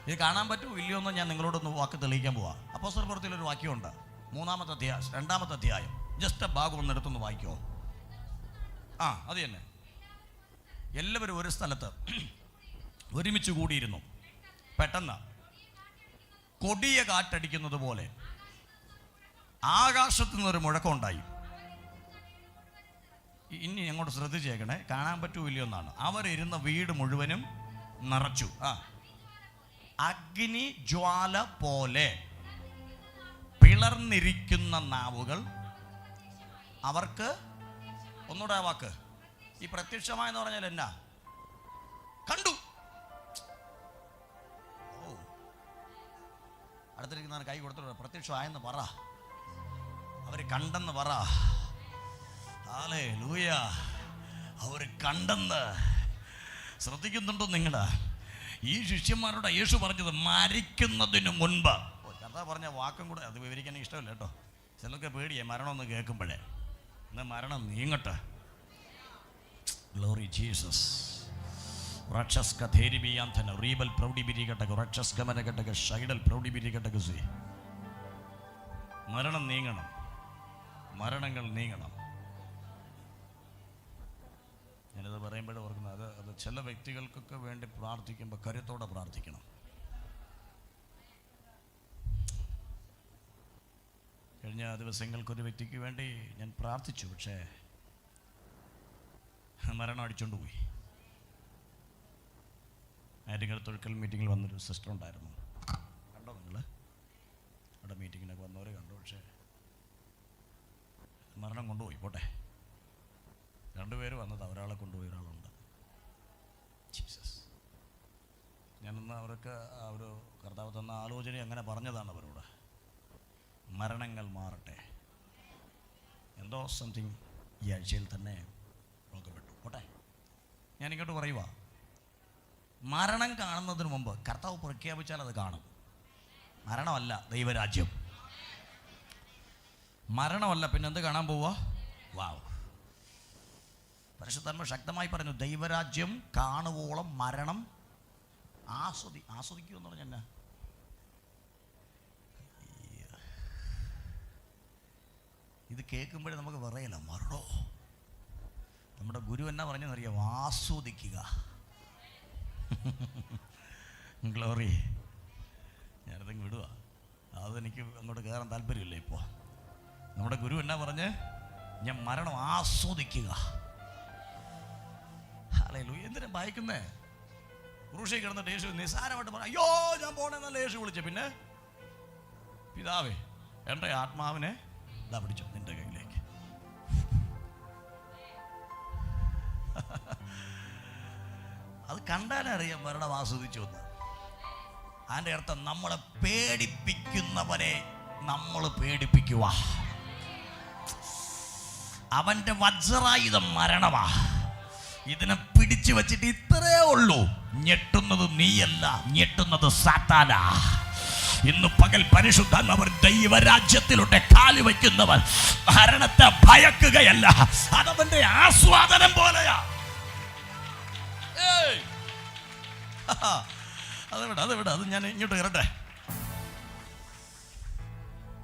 ഇത് കാണാൻ പറ്റുമോ ഇല്ലയോ എന്ന് ഞാൻ നിങ്ങളോടൊന്ന് വാക്ക് തെളിയിക്കാൻ പോവാ. അപ്പോസ്തല പ്രവൃത്തിയിലൊരു വാക്യമുണ്ട്, 2-ാമത്തെ അധ്യായം. ജസ്റ്റ് ഭാഗം ഒന്നെടുത്തൊന്ന് വായിക്കുമോ? അത് തന്നെ. എല്ലാവരും ഒരു സ്ഥലത്ത് ഒരുമിച്ച് കൂടിയിരുന്നു. പെട്ടെന്ന് കൊടിയ കാറ്റടിക്കുന്നത് പോലെ ആകാശത്തു നിന്നൊരു മുഴക്കമുണ്ടായി. ഇനി അങ്ങോട്ട് ശ്രദ്ധിച്ചേക്കണേ, കാണാൻ പറ്റൂല്ലയോ എന്നാണ്. അവരിരുന്ന വീട് മുഴുവനും നിറച്ചു. അഗ്നി ജ്വാല പോലെ പിളർന്നിരിക്കുന്ന നാവുകൾ അവർക്ക്. ഒന്നുകൂടെ ആ വാക്ക്, ഈ പ്രത്യക്ഷമായെന്ന് പറഞ്ഞാൽ എന്നാ? കണ്ടു. അടുത്തിരിക്കുന്നവർ കൈ കൊടുത്തിട്ട് പ്രത്യക്ഷമായെന്ന് പറ. അവർ കണ്ടെന്ന് പറ. ഹല്ലേലൂയ. അവർ കണ്ടെന്ന്. ശ്രദ്ധിക്കുന്നുണ്ടോ നിങ്ങൾ? ഈ ശിഷ്യന്മാരോട് യേശു പറഞ്ഞത് മരിക്കുന്നതിന് മുൻപ്. കർത്താവ് പറഞ്ഞ വാക്കും കൂടെ അത് വിവരിക്കാൻ ഇഷ്ടമില്ല കേട്ടോ. ചിലർക്ക് പേടിയേ മരണമെന്ന് കേൾക്കുമ്പോഴേ. എന്നാൽ മരണം നീങ്ങട്ടെ. Glory Jesus. മരണം നീങ്ങണം, മരണങ്ങൾ നീങ്ങണം. ഞാനിത് പറയുമ്പോഴേ ഓർക്കുന്നത്, അത് ചില വ്യക്തികൾക്കൊക്കെ വേണ്ടി പ്രാർത്ഥിക്കുമ്പോൾ കരുത്തോടെ പ്രാർത്ഥിക്കണം. കഴിഞ്ഞ ദിവസങ്ങൾക്കൊരു വ്യക്തിക്ക് വേണ്ടി ഞാൻ പ്രാർത്ഥിച്ചു, പക്ഷേ മരണം അടിച്ചുകൊണ്ട് പോയി. ആറ്റിങ്ങൽ തൊഴിക്കൽ മീറ്റിങ്ങിൽ വന്നൊരു സിസ്റ്റർ ഉണ്ടായിരുന്നു. കണ്ടോ നിങ്ങൾ? അവിടെ മീറ്റിങ്ങിനൊക്കെ വന്നവരെ കണ്ടു. പക്ഷേ മരണം കൊണ്ടുപോയി. പോട്ടെ, 2 പേര് വന്നത്, ഒരാളെ കൊണ്ടുപോയി, ഒരാളുണ്ട്. ജീസസ്. ഞാനൊന്ന് അവർക്ക് ഒരു കർത്താവ് തന്ന ആലോചന അങ്ങനെ പറഞ്ഞതാണ് അവരോട്. മരണങ്ങൾ മാറട്ടെ. എന്തോ സംതിങ് ഈ ആഴ്ചയിൽ തന്നെ നോക്കപ്പെട്ടു. പോട്ടെ, ഞാനിങ്ങോട്ട് പറയുക, മരണം കാണുന്നതിന് മുമ്പ് കർത്താവ് പ്രഖ്യാപിച്ചാൽ അത് കാണും. മരണമല്ല ദൈവരാജ്യം. മരണമല്ല പിന്നെന്ത് കാണാൻ പോവുക? വാവ്. പരിശുദ്ധാത്മാവ് ശക്തമായി പറഞ്ഞു, ദൈവരാജ്യം കാണുവോളം മരണം ആസ്വദിക്കൂ എന്ന് പറഞ്ഞ. ഇത് കേൾക്കുമ്പോഴേ നമുക്ക് പറയല മറടോ. നമ്മുടെ ഗുരു എന്നാ പറഞ്ഞെന്നറിയാം, ആസ്വദിക്കുക. ഗ്ലോറി. ഞാനതങ്ങ് വിടുക, അതെനിക്ക് അങ്ങോട്ട് കയറാൻ താല്പര്യമില്ല ഇപ്പോൾ. നമ്മുടെ ഗുരു എന്നാ പറഞ്ഞ്, ഞാൻ മരണം ആസ്വദിക്കുക. ഹല്ലേലൂയ. എന്തിനാ ഭയക്കുന്നേ? ക്രൂശിൽ കിടന്നിട്ട് യേശു നിസ്സാരമായിട്ട് പറഞ്ഞു, അയ്യോ ഞാൻ പോണെന്നല്ല യേശു വിളിച്ചു. പിന്നെ പിതാവേ എൻ്റെ ആത്മാവിനെ ഇതാ പിടിച്ചു നിന്റെ കയ്യിലേക്ക്. അത് കണ്ടാലറിയാം മരണം ആസ്വദിച്ചു എന്ന്. അതിൻ്റെ അർത്ഥം നമ്മളെ പേടിപ്പിക്കുന്നവരെ നമ്മൾ പേടിപ്പിക്കുക. അവന്റെ വജ്രായുധം മരണമാ. ഇതിനെ പിടിച്ചു വച്ചിട്ട് ഇത്രേ ഉള്ളൂ, ഞെട്ടുന്നത് നീയല്ല, ഞെട്ടുന്നത് സാത്താനാ. ഇന്ന് പകൽ പരിശുദ്ധാത്മാവ് ദൈവരാജ്യത്തിലൂടെ കാല് വയ്ക്കുന്നവൻ മരണത്തെ ഭയക്കുകയല്ല, അതവന്റെ ആസ്വാദനം പോലെയാ. അത് ഞാൻ ഇങ്ങോട്ട് കയറട്ടെ.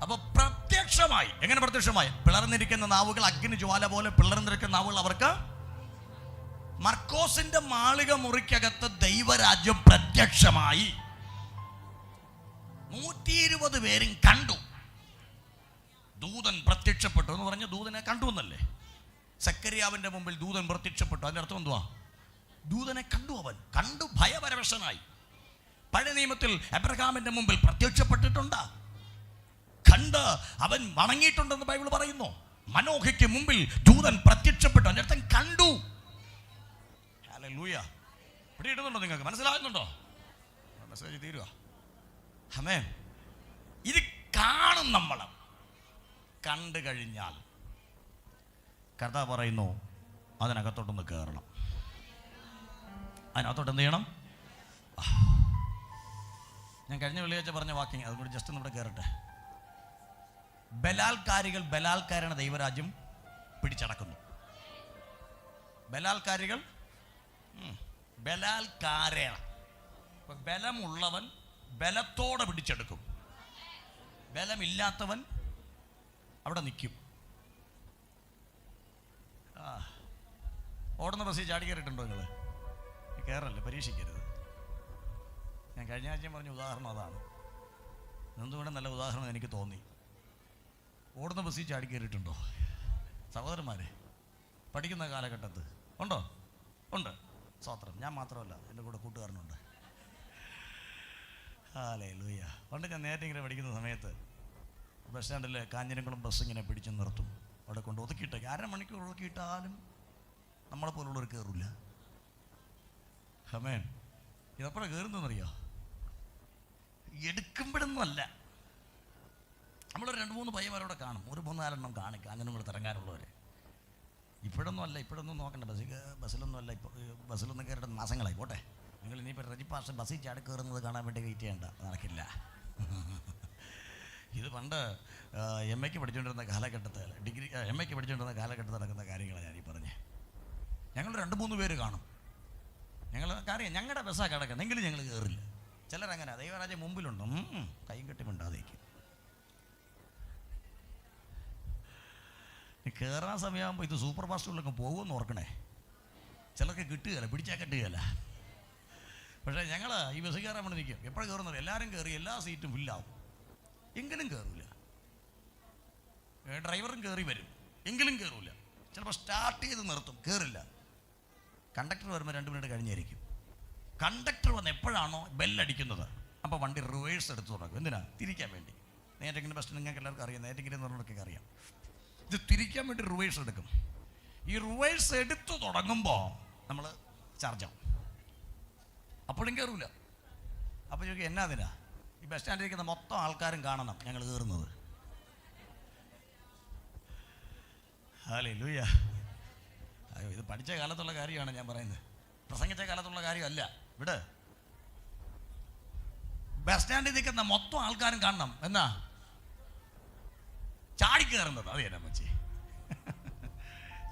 അപ്പൊ പ്രത്യക്ഷമായി, എങ്ങനെ പ്രത്യക്ഷമായി? പിളർന്നിരിക്കുന്ന നാവുകൾ അഗ്നി ജ്വാല പോലെ പിളർന്നിരിക്കുന്ന നാവുകൾ അവർക്ക്. മർക്കോസിന്റെ മാളിക മുറിക്കകത്ത് ദൈവരാജ്യം പ്രത്യക്ഷമായി. 120 പേരും കണ്ടു. ദൂതൻ പ്രത്യക്ഷപ്പെട്ടു എന്ന് പറഞ്ഞ ദൂതനെ കണ്ടു എന്നല്ലേ? സക്കറിയാവിന്റെ മുമ്പിൽ ദൂതൻ പ്രത്യക്ഷപ്പെട്ടു. അതിന്റെ അർത്ഥം എന്തുവാ? ദൂതനെ കണ്ടു. അവൻ കണ്ടു ഭയപരവശനായി. പഴയ നിയമത്തിൽ എബ്രഹാമിന്റെ മുമ്പിൽ പ്രത്യക്ഷപ്പെട്ടിട്ടുണ്ട്. കണ്ട് അവൻ വണങ്ങിയിട്ടുണ്ടെന്ന് ബൈബിൾ പറയുന്നു. മനോഹയ്ക്ക് മുമ്പിൽ ദൂതൻ പ്രത്യക്ഷപ്പെട്ടു. അതിന്റെ അർത്ഥം കണ്ടു. ഹല്ലേലൂയ. പിടികിട്ടുന്നുണ്ടോ? നിങ്ങൾക്ക് മനസ്സിലാകുന്നുണ്ടോ? മെസ്സേജ് തീരുക. ആമേൻ. ഇത് കാണും. നമ്മൾ കണ്ടു കഴിഞ്ഞാൽ കർത്താവ് പറയുന്നു, അതിനകത്തോട്ടൊന്ന് കയറണം. അതിനകത്തോട്ട് എന്ത് ചെയ്യണം? ഞാൻ കഴിഞ്ഞ വെള്ളിയാഴ്ച പറഞ്ഞ വാക്കിങ് അതും കൂടി ജസ്റ്റ് നമ്മുടെ കയറട്ടെ. ബലാൽക്കാരികൾ ബലാൽക്കാരാണ് ദൈവരാജ്യം പിടിച്ചടക്കുന്നു. ബലാൽക്കാരികൾ ബലാൽക്കാരേണ. ബലമുള്ളവൻ ബലത്തോടെ പിടിച്ചെടുക്കും, ബലമില്ലാത്തവൻ അവിടെ നിൽക്കും. ഓടുന്ന ബസ്സിൽ ചാടി കയറിയിട്ടുണ്ടോ നിങ്ങൾ? കയറല്ലേ, പരീക്ഷിക്കരുത്. ഞാൻ കഴിഞ്ഞ ആഴ്ച പറഞ്ഞ ഉദാഹരണം അതാണ്. എന്തുകൊണ്ട് നല്ല ഉദാഹരണം എനിക്ക് തോന്നി. ഓടുന്ന ബസ്സിൽ ചാടി കയറിയിട്ടുണ്ടോ സഹോദരന്മാരെ? പഠിക്കുന്ന കാലഘട്ടത്ത് ഉണ്ടോ? ഉണ്ട്. സ്തോത്രം. ഞാൻ മാത്രമല്ല, എൻ്റെ കൂടെ കൂട്ടുകാരനുണ്ട്. ഹല്ലേലൂയ. പണ്ട് ഞാൻ നേരത്തെ ഇങ്ങനെ പഠിക്കുന്ന സമയത്ത് ബസ് സ്റ്റാൻഡിൽ കാഞ്ഞിരംകുളം ബസ് ഇങ്ങനെ പിടിച്ച് നിർത്തും. അവിടെ കൊണ്ട് ഒതുക്കിയിട്ടേക്ക്. 1/2 മണിക്കൂർ ഒതുക്കിയിട്ടാലും നമ്മളെ പോലുള്ളവർ കയറില്ല. ആമേൻ. ഇതെപ്പോഴാണ് കയറുന്നതെന്നറിയോ? എടുക്കുമ്പോഴൊന്നുമല്ല. നമ്മളൊരു 2-3 പയ്യന്മാരോടെ കാണും, ഒരു 3-4 കാണിക്കും അങ്ങനെ കൂടെ തിറങ്ങാനുള്ളവരെ. ഇപ്പോഴൊന്നും അല്ല, ഇപ്പോഴൊന്നും നോക്കണ്ട. ബസ്സിലൊന്നും അല്ല. ഇപ്പോൾ ബസ്സിലൊന്നും കയറിയിട്ട് മാസങ്ങളായി. പോട്ടെ, നിങ്ങൾ ഇനിയിപ്പോൾ രജിപ്പാസ് ബസ്സിൽ ചാടി കയറുന്നത് കാണാൻ വേണ്ടി വെയിറ്റ് ചെയ്യേണ്ട, നടക്കില്ല. ഇത് പണ്ട് MA-ക്ക് പഠിച്ചുകൊണ്ടിരുന്ന കാലഘട്ടത്തിൽ, ഡിഗ്രി MA-ക്ക് പഠിച്ചുകൊണ്ടിരുന്ന കാലഘട്ടത്തിൽ നടക്കുന്ന കാര്യങ്ങളാണ് ഞാനീ പറഞ്ഞത്. ഞങ്ങൾ 2-3 പേര് കാണും. ഞങ്ങൾക്കറിയാം ഞങ്ങളുടെ ബസ്സാണ് കിടക്കുന്നത്, എങ്കിലും ഞങ്ങൾ കയറില്ല. ചിലരങ്ങനെ ദൈവരാജ്യം മുമ്പിലുണ്ട്, കൈയും കെട്ടി മിണ്ടാതേക്ക്. കയറാൻ സമയമാകുമ്പോൾ ഇത് സൂപ്പർ ഫാസ്റ്റുകളിലൊക്കെ പോകുമെന്ന് ഓർക്കണേ. ചിലർക്ക് കിട്ടുകയില്ല, പിടിച്ചാൽ കിട്ടുകയില്ല. പക്ഷേ ഞങ്ങൾ ഈ ബസ് കയറാൻ വേണ്ടി നിൽക്കും. എപ്പോഴും കയറുന്നത് എല്ലാവരും കയറി എല്ലാ സീറ്റും ഫില്ലാവും, എങ്കിലും കയറില്ല. ഡ്രൈവറും കയറി വരും, എങ്കിലും കയറില്ല. ചിലപ്പോൾ സ്റ്റാർട്ട് ചെയ്ത് നിർത്തും, കയറില്ല. കണ്ടക്ടർ വരുമ്പോൾ 2 മിനിറ്റ് കഴിഞ്ഞായിരിക്കും. കണ്ടക്ടർ വന്ന് എപ്പോഴാണോ ബെല്ലടിക്കുന്നത് അപ്പോൾ വണ്ടി റിവേഴ്സ് എടുത്ത് തുടങ്ങും. എന്തിനാ? തിരിക്കാൻ വേണ്ടി. നേരെങ്കിലും ബസ് നിങ്ങൾക്ക് എല്ലാവർക്കും അറിയാം, നേരെങ്കിലും പറഞ്ഞൊക്കെ അറിയാം. ഇത് തിരിക്കാൻ വേണ്ടി റിവേഴ്സ് എടുക്കും. ഈ റിവേഴ്സ് എടുത്തു തുടങ്ങുമ്പോൾ നമ്മൾ ചാർജാവും, അപ്പോഴും കയറില്ല. അപ്പോൾ ചോദിക്കും എന്നാതിനാ? ഈ ബസ് സ്റ്റാൻഡിലിരിക്കുന്ന മൊത്തം ആൾക്കാരും കാണണം ഞങ്ങൾ കയറുന്നത്. ഹല്ലേലൂയ. അയ്യോ, ഇത് പഠിച്ച കാലത്തുള്ള കാര്യമാണ് ഞാൻ പറയുന്നത്, പ്രസംഗിച്ച കാലത്തുള്ള കാര്യമല്ല. ഇവിടെ ബസ് സ്റ്റാൻഡിൽ നിൽക്കുന്ന മൊത്തം ആൾക്കാരും കാണണം. എന്നാ? ചാടിക്കയറുന്നത്. അത് തന്നെ മച്ചി,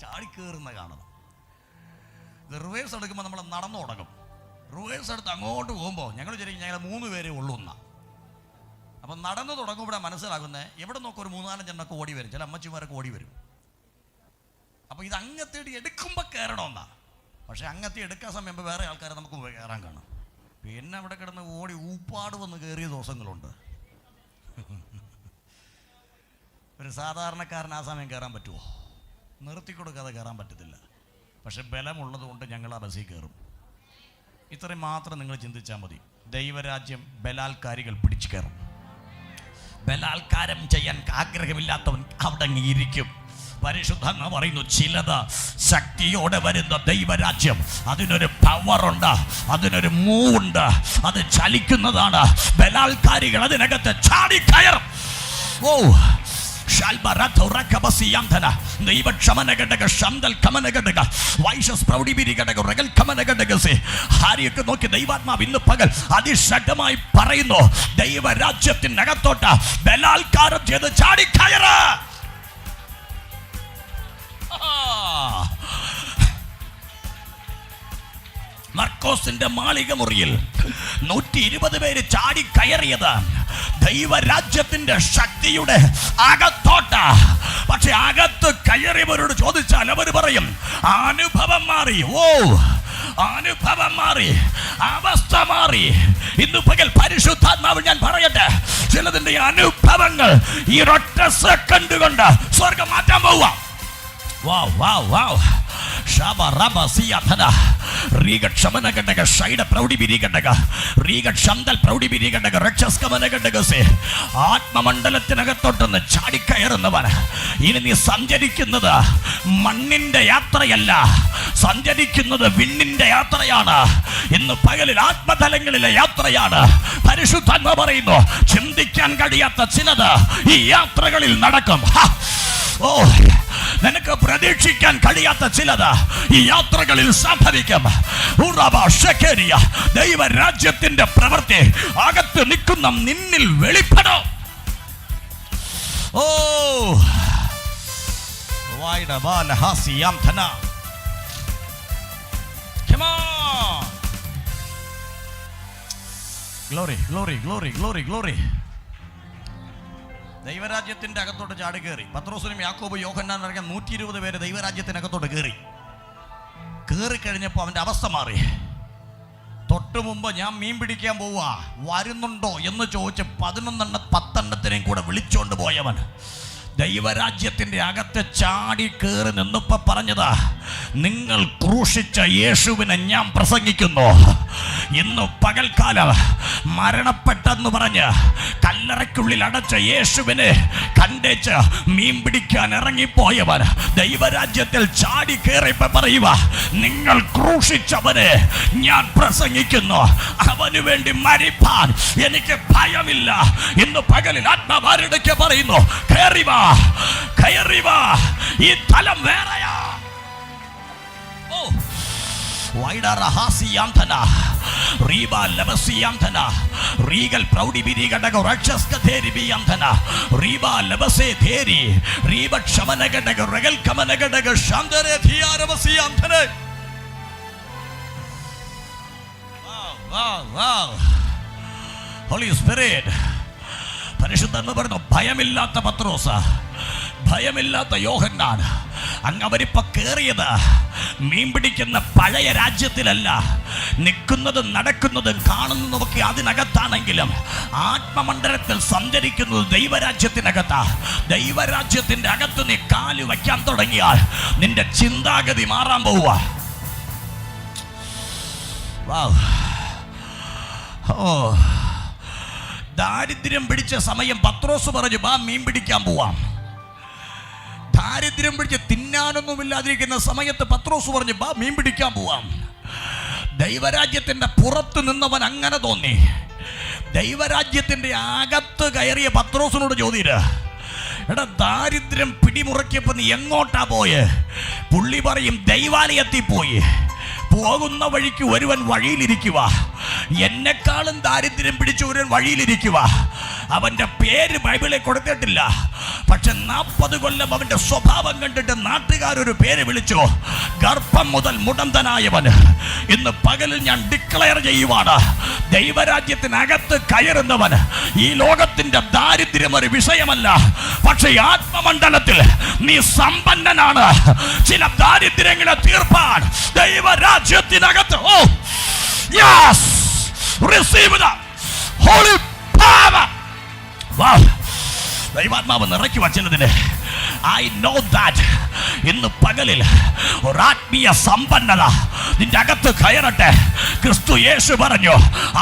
ചാടിക്കയറുന്ന കാണണം. ഇത് റിവേഴ്സ് എടുക്കുമ്പോൾ നമ്മൾ നടന്നു തുടങ്ങും. റിവേഴ്സ് എടുത്ത് അങ്ങോട്ട് പോകുമ്പോൾ ഞങ്ങൾ വിചാരിക്കും ഞങ്ങൾ 3 പേരേ ഉള്ളൂ എന്നാ. അപ്പം നടന്നു തുടങ്ങുമ്പോഴാണ് മനസ്സിലാകുന്നത് എവിടെ നോക്കും ഒരു 3-4 എണ്ണൊക്കെ ഓടി വരും, ചില അമ്മച്ചിമാരൊക്കെ ഓടി വരും. അപ്പോൾ ഇത് അങ്ങത്തേടി എടുക്കുമ്പോൾ കയറണമെന്നാ. പക്ഷെ അങ്ങത്തെ എടുക്കാൻ സമയം വേറെ ആൾക്കാരെ നമുക്ക് കയറാൻ കാണാം. പിന്നെ അവിടെ കിടന്ന് ഓടി ഊപ്പാട് വന്ന് കയറിയ ദിവസങ്ങളുണ്ട്. ഒരു സാധാരണക്കാരൻ ആ സമയം കയറാൻ പറ്റുമോ? നിർത്തിക്കൊടുക്കാതെ കയറാൻ പറ്റത്തില്ല. പക്ഷെ ബലമുള്ളത് കൊണ്ട് ഞങ്ങൾ ആ ബസ്സിൽ കയറും. ഇത്രയും മാത്രം നിങ്ങൾ ചിന്തിച്ചാൽ മതി. ദൈവരാജ്യം ബലാൽക്കാരികൾ പിടിച്ചു കയറും. ബലാൽക്കാരം ചെയ്യാൻ ആഗ്രഹമില്ലാത്തവൻ അവിടെ ഇരിക്കും. പരിശുദ്ധ പറയുന്നു, ചിലത് ശക്തിയോടെ വരുന്ന ദൈവരാജ്യം, അതിനൊരു പവറുണ്ട്, അതിനൊരു മൂവുണ്ട്, അത് ചലിക്കുന്നതാണ്. ബലാൽക്കാരികൾ അതിനകത്ത് ചാടിക്കയറും. ഓ ആരെയൊക്കെ നോക്കി ദൈവാത്മാവ് ഇന്ന് പകൽ അതിശക്തമായി പറയുന്നു, ദൈവരാജ്യത്തിനകത്തോട്ട് ബലാൽക്കാരം ചെയ്ത് ചാടിക്കയറ. മർക്കോസിന്റെ മാളിക മുറിയിൽ 120 പേര് ചാടി കയറിയത് ദൈവരാജ്യത്തിന്റെ ശക്തിയുടെ അകത്തോട്ട്. പക്ഷെ അകത്ത് കയറിയവരോട് ചോദിച്ചാൽ അവർ പറയും, അനുഭവം മാറി. ഓ, അനുഭവം മാറി, അവസ്ഥ മാറി. ഇന്ന് പകൽ പരിശുദ്ധാത്മാവ് ഞാൻ പറയട്ടെ, ചിലതിന്റെ അനുഭവങ്ങൾ ഈ ഒറ്റ സെക്കൻഡ് കൊണ്ട് സ്വർഗം മാറ്റാൻ പോവാ. വാവ് വാവ് വാവ്. ആത്മമണ്ഡലത്തിനകത്തോട്ടൊന്ന് ചാടിക്കയറുന്നവൻ. ഇനി നീ സഞ്ചരിക്കുന്നത് മണ്ണിന്റെ യാത്രയല്ല, സഞ്ചരിക്കുന്നത് വിണ്ണിന്റെ യാത്രയാണ്. ഇന്ന് പകലിൽ ആത്മതലങ്ങളിലെ യാത്രയാണ്. പരിശുദ്ധാത്മ പറയുന്നു, ചിന്തിക്കാൻ കഴിയാത്ത ചിലത് ഈ യാത്രകളിൽ നടക്കും. ഓ, നിനക്ക് പ്രതീക്ഷിക്കാൻ കഴിയാത്ത ചിലത് ഈ യാത്രകളിൽ സംഭവിക്കും. ദൈവരാജ്യത്തിന്റെ പ്രവൃത്തി അകത്ത് നിൽക്കുന്ന നിന്നിൽ വെളിപ്പെടും. Oh, glory glory glory glory glory. ദൈവരാജ്യത്തിന്റെ അകത്തോട്ട് ചാടി കയറി. പത്രോസിനും യാക്കോബ് യോഹന്നാൻ അടക്കം 120 പേര് ദൈവരാജ്യത്തിനകത്തോട്ട് കയറി കഴിഞ്ഞപ്പോൾ അവന്റെ അവസ്ഥ മാറി. തൊട്ടു മുമ്പ് ഞാൻ മീൻ പിടിക്കാൻ പോവാ, വരുന്നുണ്ടോ എന്ന് ചോദിച്ച് 10 കൂടെ വിളിച്ചോണ്ട് പോയവൻ ദൈവരാജ്യത്തിന്റെ അകത്ത് ചാടി കയറി നിന്നപ്പോ പറഞ്ഞതാ, നിങ്ങൾ ക്രൂശിച്ച യേശുവിനെ ഞാൻ പ്രസംഗിക്കുന്നു. ഇന്ന് പകൽക്കാലം മരണപ്പെട്ടെന്ന് പറഞ്ഞ് കല്ലറയ്ക്കുള്ളിൽ അടച്ച യേശുവിനെ കണ്ടേച്ച് മീൻ പിടിക്കാൻ ഇറങ്ങിപ്പോയവൻ ദൈവരാജ്യത്തിൽ ചാടി കയറിയപ്പോ പറയുക, നിങ്ങൾ ക്രൂശിച്ചവനെ ഞാൻ പ്രസംഗിക്കുന്നു. അവന് വേണ്ടി മരിപ്പാൻ എനിക്ക് ഭയമില്ല. ഇന്ന് പകലിൽ ആത്മാവാരുടെക്ക് പറയുന്നു, കയറി വാ, കയറി വാ, ഈ തലം വേറെയാ. ഓ, റീഗൽ പ്രൗഢി ബിരികടക രക്ഷസ്കതേരിബിയംധന റീബാ ലബസേ തേരി റീബ ക്ഷമനകടക റഗൽ കമനകടക ശാന്തരേ ധിയാരവസിയംധന. Holy spirit. പരിശുദ്ധ പറഞ്ഞു, ഭയമില്ലാത്ത പത്രോസ്, ഭയമില്ലാത്ത യോഹന്നാൻ, അങ്ങ് അവരിപ്പോ കേറിയത് മീൻ പിടിക്കുന്ന പഴയ രാജ്യത്തിലല്ല. നിൽക്കുന്നതും നടക്കുന്നതും കാണുന്നതൊക്കെ അതിനകത്താണെങ്കിലും ആത്മമണ്ഡലത്തിൽ സഞ്ചരിക്കുന്നത് ദൈവരാജ്യത്തിനകത്താ. ദൈവരാജ്യത്തിന്റെ അകത്ത് നീ കാല് വയ്ക്കാൻ തുടങ്ങിയാൽ നിന്റെ ചിന്താഗതി മാറാൻ പോവുക. ഓ, ദാരിദ്ര്യം പിടിച്ച സമയം പത്രോസ് പറഞ്ഞു, ബാ മീൻ പിടിക്കാൻ പോവാം. ദാരിദ്ര്യം പിടിച്ച് തിന്നാനൊന്നുമില്ലാതിരിക്കുന്ന സമയത്ത് പത്രോസ് പറഞ്ഞു, ബാ മീൻ പിടിക്കാൻ പോവാം. ദൈവരാജ്യത്തിന്റെ പുറത്ത് നിന്നവൻ അങ്ങനെ തോന്നി. ദൈവരാജ്യത്തിന്റെ അകത്ത് കയറിയ പത്രോസിനോട് ചോദിച്ചിട്ട്, എടാ, ദാരിദ്ര്യം പിടിമുറക്കിയപ്പോ നീ എങ്ങോട്ടാ പോയെ? പുള്ളി പറയും, ദൈവാലയത്തിൽ പോയി. പോകുന്ന വഴിക്ക് ഒരുവൻ വഴിയിലിരിക്കുക, എന്നെക്കാളും ദാരിദ്ര്യം പിടിച്ച ഒരുവൻ വഴിയിലിരിക്കുക. അവന്റെ പേര് ബൈബിളിൽ കൊടുത്തിട്ടില്ല, പക്ഷെ 40 കൊല്ലം അവന്റെ സ്വഭാവം കണ്ടിട്ട് നാട്ടുകാരൊരു പേര് വിളിച്ചു, ഗർഭം മുതൽ മുടന്തനായവൻ. ഇന്ന് പകലിൽ ഞാൻ ഡിക്ലെയർ ചെയ്യുവാണ്, ദൈവരാജ്യത്തിനകത്ത് കയറുന്നവൻ ഈ ലോകത്തിന്റെ ദാരിദ്ര്യം ഒരു വിഷയമല്ല. പക്ഷേ ആത്മമണ്ഡലത്തിൽ നീ സമ്പന്നനാണ്. ചില ദാരിദ്ര്യങ്ങളെ തീർപ്പാൻ ദൈവരാജ്യത്തിനകത്ത് receive the holy power. Wow. ദൈവാത്മാവ് നിറയ്ക്കുക ചിലതിന്. I know that ഇന്ന് പകലിൽ ഒരാത്മീയ സമ്പന്നത നിന്റെ അകത്ത് കയറട്ടെ. ക്രിസ്തു യേശു പറഞ്ഞു,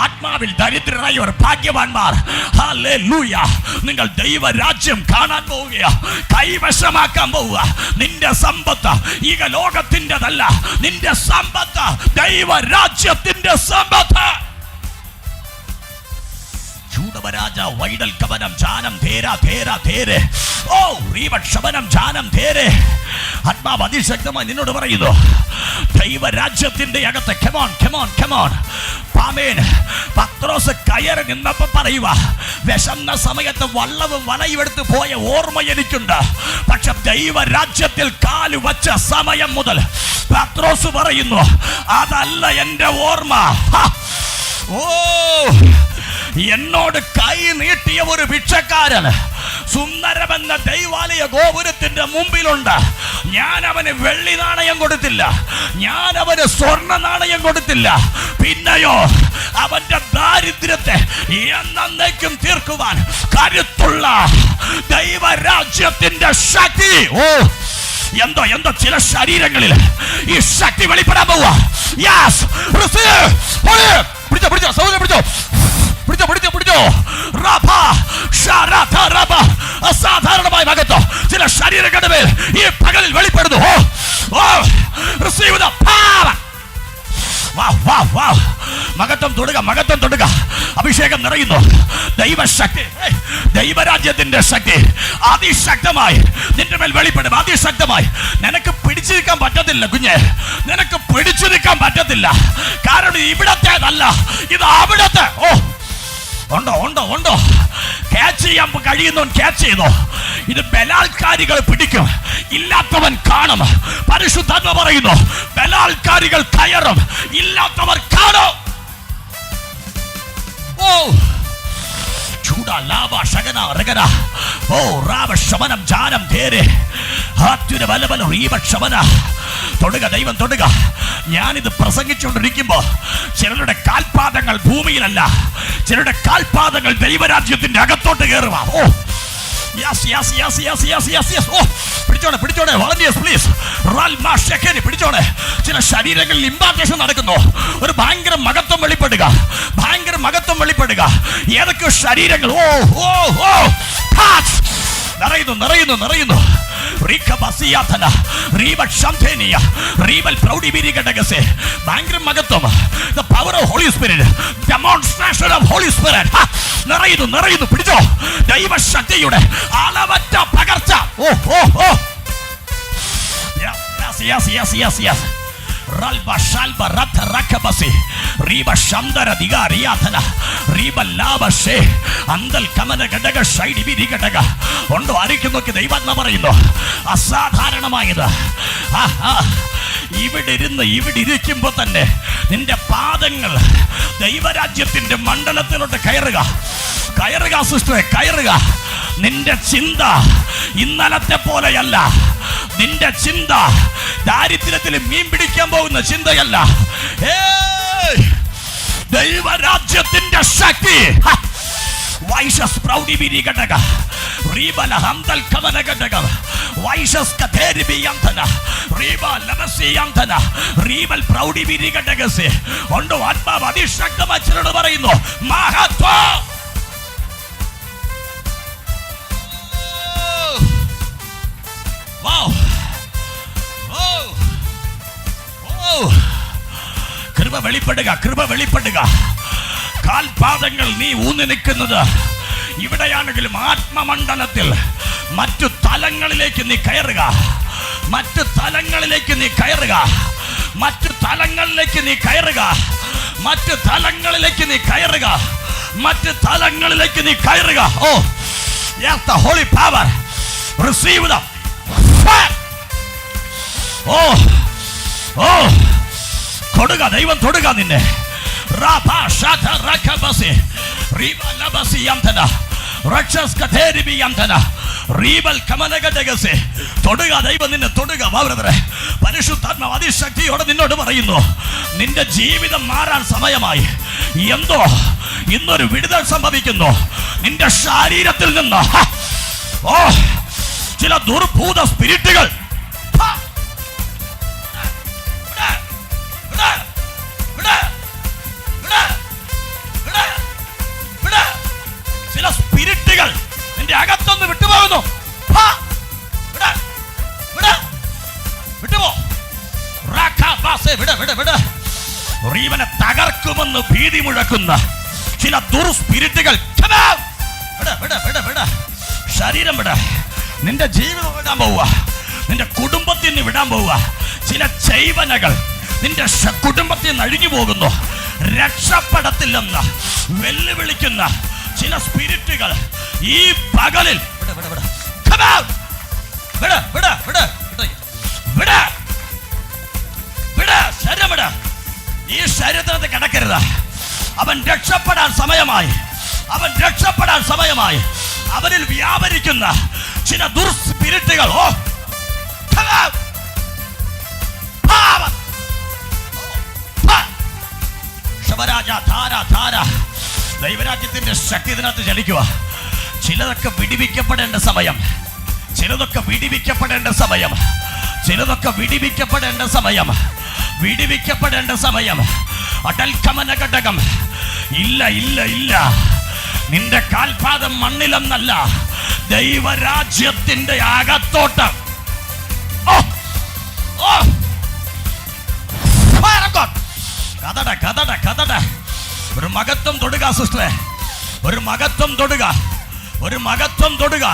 ആത്മാവിൽ ദരിദ്രരായവർ ഭാഗ്യവാന്മാർ. ഹല്ലേലൂയ. നിങ്ങൾ ദൈവരാജ്യം കാണാൻ പോവുക, കൈവശമാക്കാൻ പോവുക. നിന്റെ സമ്പത്ത് ഈ ലോകത്തിൻ്റെതല്ല. നിന്റെ സമ്പത്ത് ദൈവരാജ്യത്തിന്റെ സമ്പത്ത്. ചൂടവരാജ വൈഡൽ കവനം ജാനം ധേര ധേര ധേരെ റീവക്ഷമനം ജാനം ധേരെ. ആത്മാവ് അതിശക്തമായി നിന്നോട് പറയുന്നു, ദൈവരാജ്യത്തിന്റെ അകത്ത് കെമോൺ കെമോൺ കെമോൺ. ആമേൻ. പത്രോസ് കയറി നിന്നപ്പോൾ പറയുക, വിശന്ന സമയത്ത് വള്ളവും വലയും എടുത്ത് പോയ ഓർമ്മ എനിക്കുണ്ട്. പക്ഷെ ദൈവരാജ്യത്തിൽ കാല് വച്ച സമയം മുതൽ പത്രോസ് പറയുന്നു, അതല്ല എൻ്റെ ഓർമ്മ. എന്നോട് കൈ നീട്ടിയ ഒരു ഭിക്ഷക്കാരൻ സുന്ദരമെന്ന ദൈവാലയ ഗോപുരത്തിന്റെ മുമ്പിലുണ്ട്. ഞാൻ അവന് വെള്ളി നാണയം കൊടുത്തില്ല, ഞാൻ അവന് സ്വർണ്ണ നാണയം കൊടുത്തില്ല. പിന്നെയോ അവന്റെ ദാരിദ്ര്യത്തെ എന്നേക്കും തീർക്കുവാൻ കരുത്തുള്ള ദൈവരാജ്യത്തിന്റെ ശക്തി. എന്തോ എന്തോ ചില ശരീരങ്ങളിൽ ഈ ശക്തി വെളിപ്പെടാൻ പോവാ. പിടിച്ചോ പിടിച്ചോ സൗകര്യം പിടിച്ചോ പിടിച്ചോ പിടിച്ചോ പിടിച്ചോ. അസാധാരണമായ മകത്വം ചില ശരീരങ്ങളുടെ മേൽ ഈ പകലിൽ വെളിപ്പെടുന്നു. മകത്വം തൊടുക, മകത്വം തൊടുക. അഭിഷേകം നിറയുന്നു. ദൈവശക്തി, ദൈവരാജ്യത്തിന്റെ ശക്തി അതിശക്തമായി നിന്റെ മേൽ വെളിപ്പെടും. അതിശക്തമായി. നിനക്ക് പിടിച്ചു നിൽക്കാൻ പറ്റത്തില്ല കുഞ്ഞെ, നിനക്ക് പിടിച്ചു നിൽക്കാൻ പറ്റത്തില്ല. കാരണം ഇവിടത്തേതല്ല, ഇത് അവിടത്തെ. ഉണ്ടോ ഉണ്ടോ ഉണ്ടോ? ക്യാച്ച് ചെയ്യാൻ കഴിയുന്നവൻ ക്യാച്ച് ചെയ്തോ. ഇത് ബലാത്കാരികൾ പിടിക്കും, ഇല്ലാത്തവൻ കാണും. പരിശുദ്ധാത്മ പറയുന്നു, ബലാത്കാരികൾ കയറും, ഇല്ലാത്തവർ കാണും. തൊടുക, ദൈവം തൊടുക. ഞാനിത് പ്രസംഗിച്ചുകൊണ്ടിരിക്കുമ്പോ ചിലരുടെ കാൽപാദങ്ങൾ ഭൂമിയിലല്ല, ചിലരുടെ കാൽപാദങ്ങൾ ദൈവരാജ്യത്തിന്റെ അകത്തോട്ട് കയറുക. പിടിച്ചോണെ പിടിച്ചോണെ, വളണ്ടിയേഴ്സ് പ്ലീസ്. പിടിച്ചോണെ. ചില ശരീരങ്ങളിൽ ഇമ്പാർട്ടേഷൻ നടക്കുന്നു. ഒരു ഭയങ്കര മഹത്വം വെളിപ്പെടുക, ഭയങ്കര മഹത്വം വെളിപ്പെടുക. ഏതൊക്കെയോ ശരീരങ്ങൾ നിറയുന്നു നിറയുന്നു നിറയുന്നു. ഭയങ്കര മഹത്വം. The power of Holy Spirit, demonstration of Holy Spirit. നിറയുന്നു നിറയുന്നു. പിടിച്ചോ. ദൈവശക്തിയുടെ അളവറ്റ പകർച്ച. Ralba shalba rata rakabasi riba shamdara diga riyatana riba laba she andal kamana gadaga shaidi bidi gadaga ondo arikkunnokke deivatma parayunnu asadharanamayidu ഇവിടെ ഇരിക്കുമ്പോൾ തന്നെ നിന്റെ പാദങ്ങൾ ദൈവരാജ്യത്തിന്റെ മണ്ഡലത്തിലോട്ട് കയറുക. കയറുക സിസ്റ്ററെ, കയറുക. നിന്റെ ചിന്ത ഇന്നലത്തെ പോലെയല്ല. നിന്റെ ചിന്ത ദാരിദ്ര്യത്തിൽ മീൻ പിടിക്കാൻ പോകുന്ന ചിന്തയല്ല. ദൈവരാജ്യത്തിന്റെ ശക്തി. വൈശസ് പ്രൗഢിബിരി ഘടക റീബല ഹംദൽ കവന ഘടക വൈശസ് കഥേരിബിയന്തന റീബ ലമസിയന്തന റീബൽ പ്രൗഢിബിരി ഘടകസെ ഒണ്ടോ. ആത്മാവ് അതിശക്തമായി ചിലരോട് പറയുന്നു, മഹത്വം. കൃപ വെളിപ്പെടുക, കൃപ വെളിപ്പെടുക. കാൽപാദങ്ങൾ നീ ഊന്നി നിൽക്കുന്നത് ഇവിടെയാണെങ്കിലും ആത്മമണ്ഡലത്തിൽ മറ്റു തലങ്ങളിലേക്ക് നീ കയറുക, മറ്റു തലങ്ങളിലേക്ക് നീ കയറുക, മറ്റു തലങ്ങളിലേക്ക് നീ കയറുക, മറ്റു തലങ്ങളിലേക്ക് നീ കയറുക, മറ്റു തലങ്ങളിലേക്ക് നീ കയറുക. Yes, the holy power. Receive the fire. തൊടുക, ദൈവം തൊടുക നിന്നെ. തൊടുക, ദൈവം നിന്നെ തൊടുക. പരിശുദ്ധാത്മാവ് അതിശക്തിയോടെ നിന്നോട് പറയുന്നു, നിന്റെ ജീവിതം മാറാൻ സമയമായി. എന്തോ ഇന്നൊരു വിടുതൽ സംഭവിക്കുന്നു നിന്റെ ശരീരത്തിൽ നിന്ന്. ചില ദുർഭൂത സ്പിരിറ്റുകൾ ചില സ്പിരിറ്റുകൾ നിന്റെ അകത്തൊന്ന് വിട്ടുപോകുന്നു. വിട്ടുപോ. റീവനെ തകർക്കുമെന്ന് ഭീതി മുഴക്കുന്ന ചില ദുർസ്പിരിറ്റുകൾ ശരീരം വിട. നിന്റെ ജീവിതം വിടാൻ പോവുക, നിന്റെ കുടുംബത്തിൽ നിന്ന് വിടാൻ പോവുക. ചില ചൈവനകൾ നിന്റെ കുടുംബത്തിൽ നിന്ന് അഴിഞ്ഞു പോകുന്നു. രക്ഷപ്പെടത്തില്ലെന്ന് വെല്ലുവിളിക്കുന്ന ചില സ്പിരിറ്റുകൾ ഈ പകലിൽ ഈ ശരീരത്തിനകത്ത് കിടക്കരുത്. അവൻ രക്ഷപ്പെടാൻ സമയമായി. അവൻ രക്ഷപ്പെടാൻ സമയമായി. അവനിൽ വ്യാപരിക്കുന്ന ചില ദുർസ്പിരിറ്റുകൾ ദൈവരാജ്യത്തിന്റെ ശക്തി ഇതിനകത്ത് ചലിക്കുക. ചിലതൊക്കെ വിടിവിക്കപ്പെടേണ്ട സമയം, ചിലതൊക്കെ വിടിവിക്കപ്പെടേണ്ട സമയം, ചിലതൊക്കെ വിടിവിക്കപ്പെടേണ്ട സമയം, വിടിവിക്കപ്പെടേണ്ട സമയം. അടൽക്കമന ഘടകം. ഇല്ല ഇല്ല ഇല്ല, നിന്റെ കാൽപാദം മണ്ണിലെന്നല്ല, ദൈവരാജ്യത്തിന്റെ അകത്തോട്ട്. ഒരു മകത്വം തൊടുക സിസ്റ്ററെ, ഒരു മകത്വം തൊടുക, ഒരു മകത്വം തൊടുക.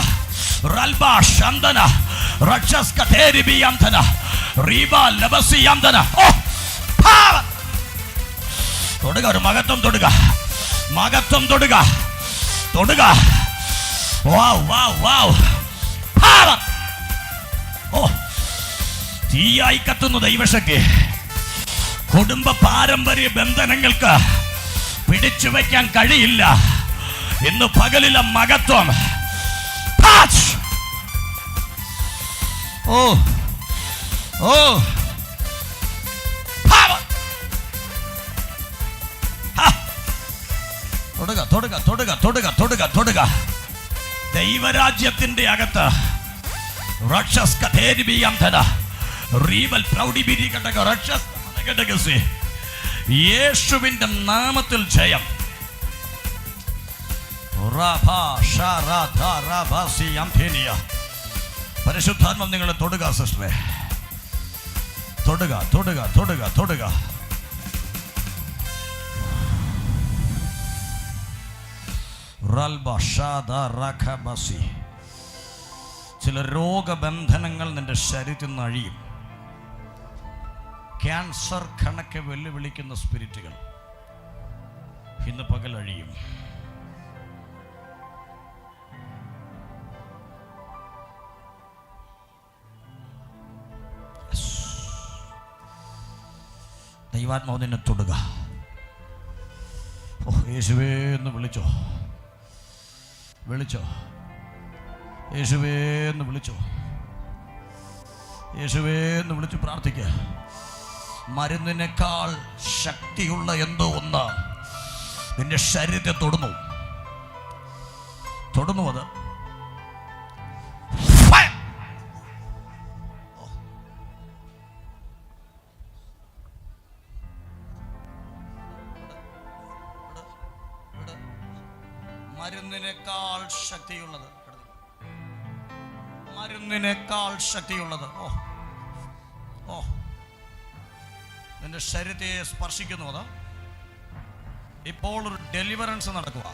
തൊടുക, ഒരു മകത്വം തൊടുക, മകത്വം തൊടുക, തൊടുക. തീയായി കത്തുന്നു ദൈവശക്തി. കുടുംബ പാരമ്പര്യ ബന്ധനങ്ങൾക്ക് പിടിച്ചു വയ്ക്കാൻ കഴിയില്ല. ഇന്ന് പകലിലെ മകത്വം. തൊടുക, തൊടുക, തൊടുക, തൊടുക, തൊടുക, തൊടുക. ദൈവരാജ്യത്തിന്റെ അകത്ത് യേശുവിന്റെ നാമത്തിൽ ജയം. പരിശുദ്ധാത്മം നിങ്ങളെ തൊടുക സിസ്റ്ററെ, തൊടുക, തൊടുക, തൊടുക, തൊടുക. ചില രോഗബന്ധനങ്ങൾ നിന്റെ ശരീരത്തിൽ നിന്ന് അഴിയും. ക്യാൻസർ കണക്കെ വെല്ലുവിളിക്കുന്ന സ്പിരിറ്റുകൾ ഇന്ന് പകൽ അഴിയും. ദൈവാത്മാവ് നിന്നെ തൊടുക. യേശുവേ എന്ന് വിളിച്ചോ, വിളിച്ചോ, യേശുവേ എന്ന് വിളിച്ചോ, യേശുവേ എന്ന് വിളിച്ചു പ്രാർത്ഥിക്കുക. മരുന്നിനേക്കാൾ ശക്തിയുള്ള എന്തോ ഒന്ന് നിന്റെ ശരീരത്തെ തൊടുന്നു, തൊടുന്നു. അത് മരുന്നിനേക്കാൾ ശക്തിയുള്ളത്, മരുന്നിനേക്കാൾ ശക്തിയുള്ളത്. നിന്റെ ശരീരത്തെ സ്പർശിക്കുന്നു. അത് ഇപ്പോൾ ഒരു ഡെലിവറൻസ് നടക്കുക.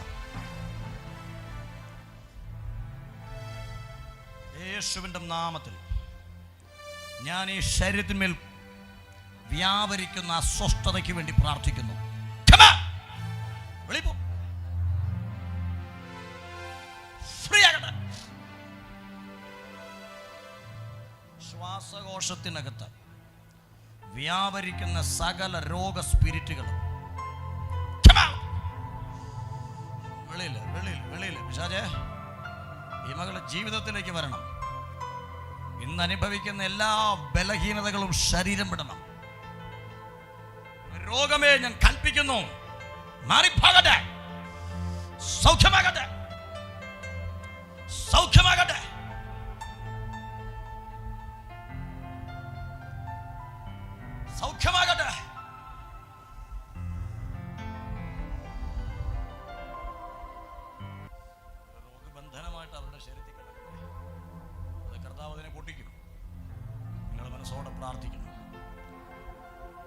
യേശുവിൻ്റെ നാമത്തിൽ ഞാൻ ഈ ശരീരത്തിന്മേൽ വ്യാപരിക്കുന്ന അസ്വസ്ഥതയ്ക്ക് വേണ്ടി പ്രാർത്ഥിക്കുന്നു. ശ്വാസകോശത്തിനകത്ത് വ്യാപരിക്കുന്ന സകല രോഗ സ്പിരിറ്റുകളും വെളിയിൽ പിശാചേ, ഈ മകളുടെ ജീവിതത്തിലേക്ക് വരണം. ഇന്ന് അനുഭവിക്കുന്ന എല്ലാ ബലഹീനതകളും ശരീരം വിടണം. രോഗമേ, ഞാൻ കൽപ്പിക്കുന്നു, മാറിപ്പോകട്ടെ, സൗഖ്യമാകട്ടെ, സൗഖ്യമാകട്ടെ. സൗഖ്യമാകട്ടെ. രോഗബന്ധനമായിട്ട് അവരുടെ ശരീരത്തിൽ കിടക്കട്ടെ. അത് കർത്താവ് അതിനെ പൊട്ടിക്കും. നിങ്ങൾ മനസ്സോടെ പ്രാർത്ഥിക്കണം.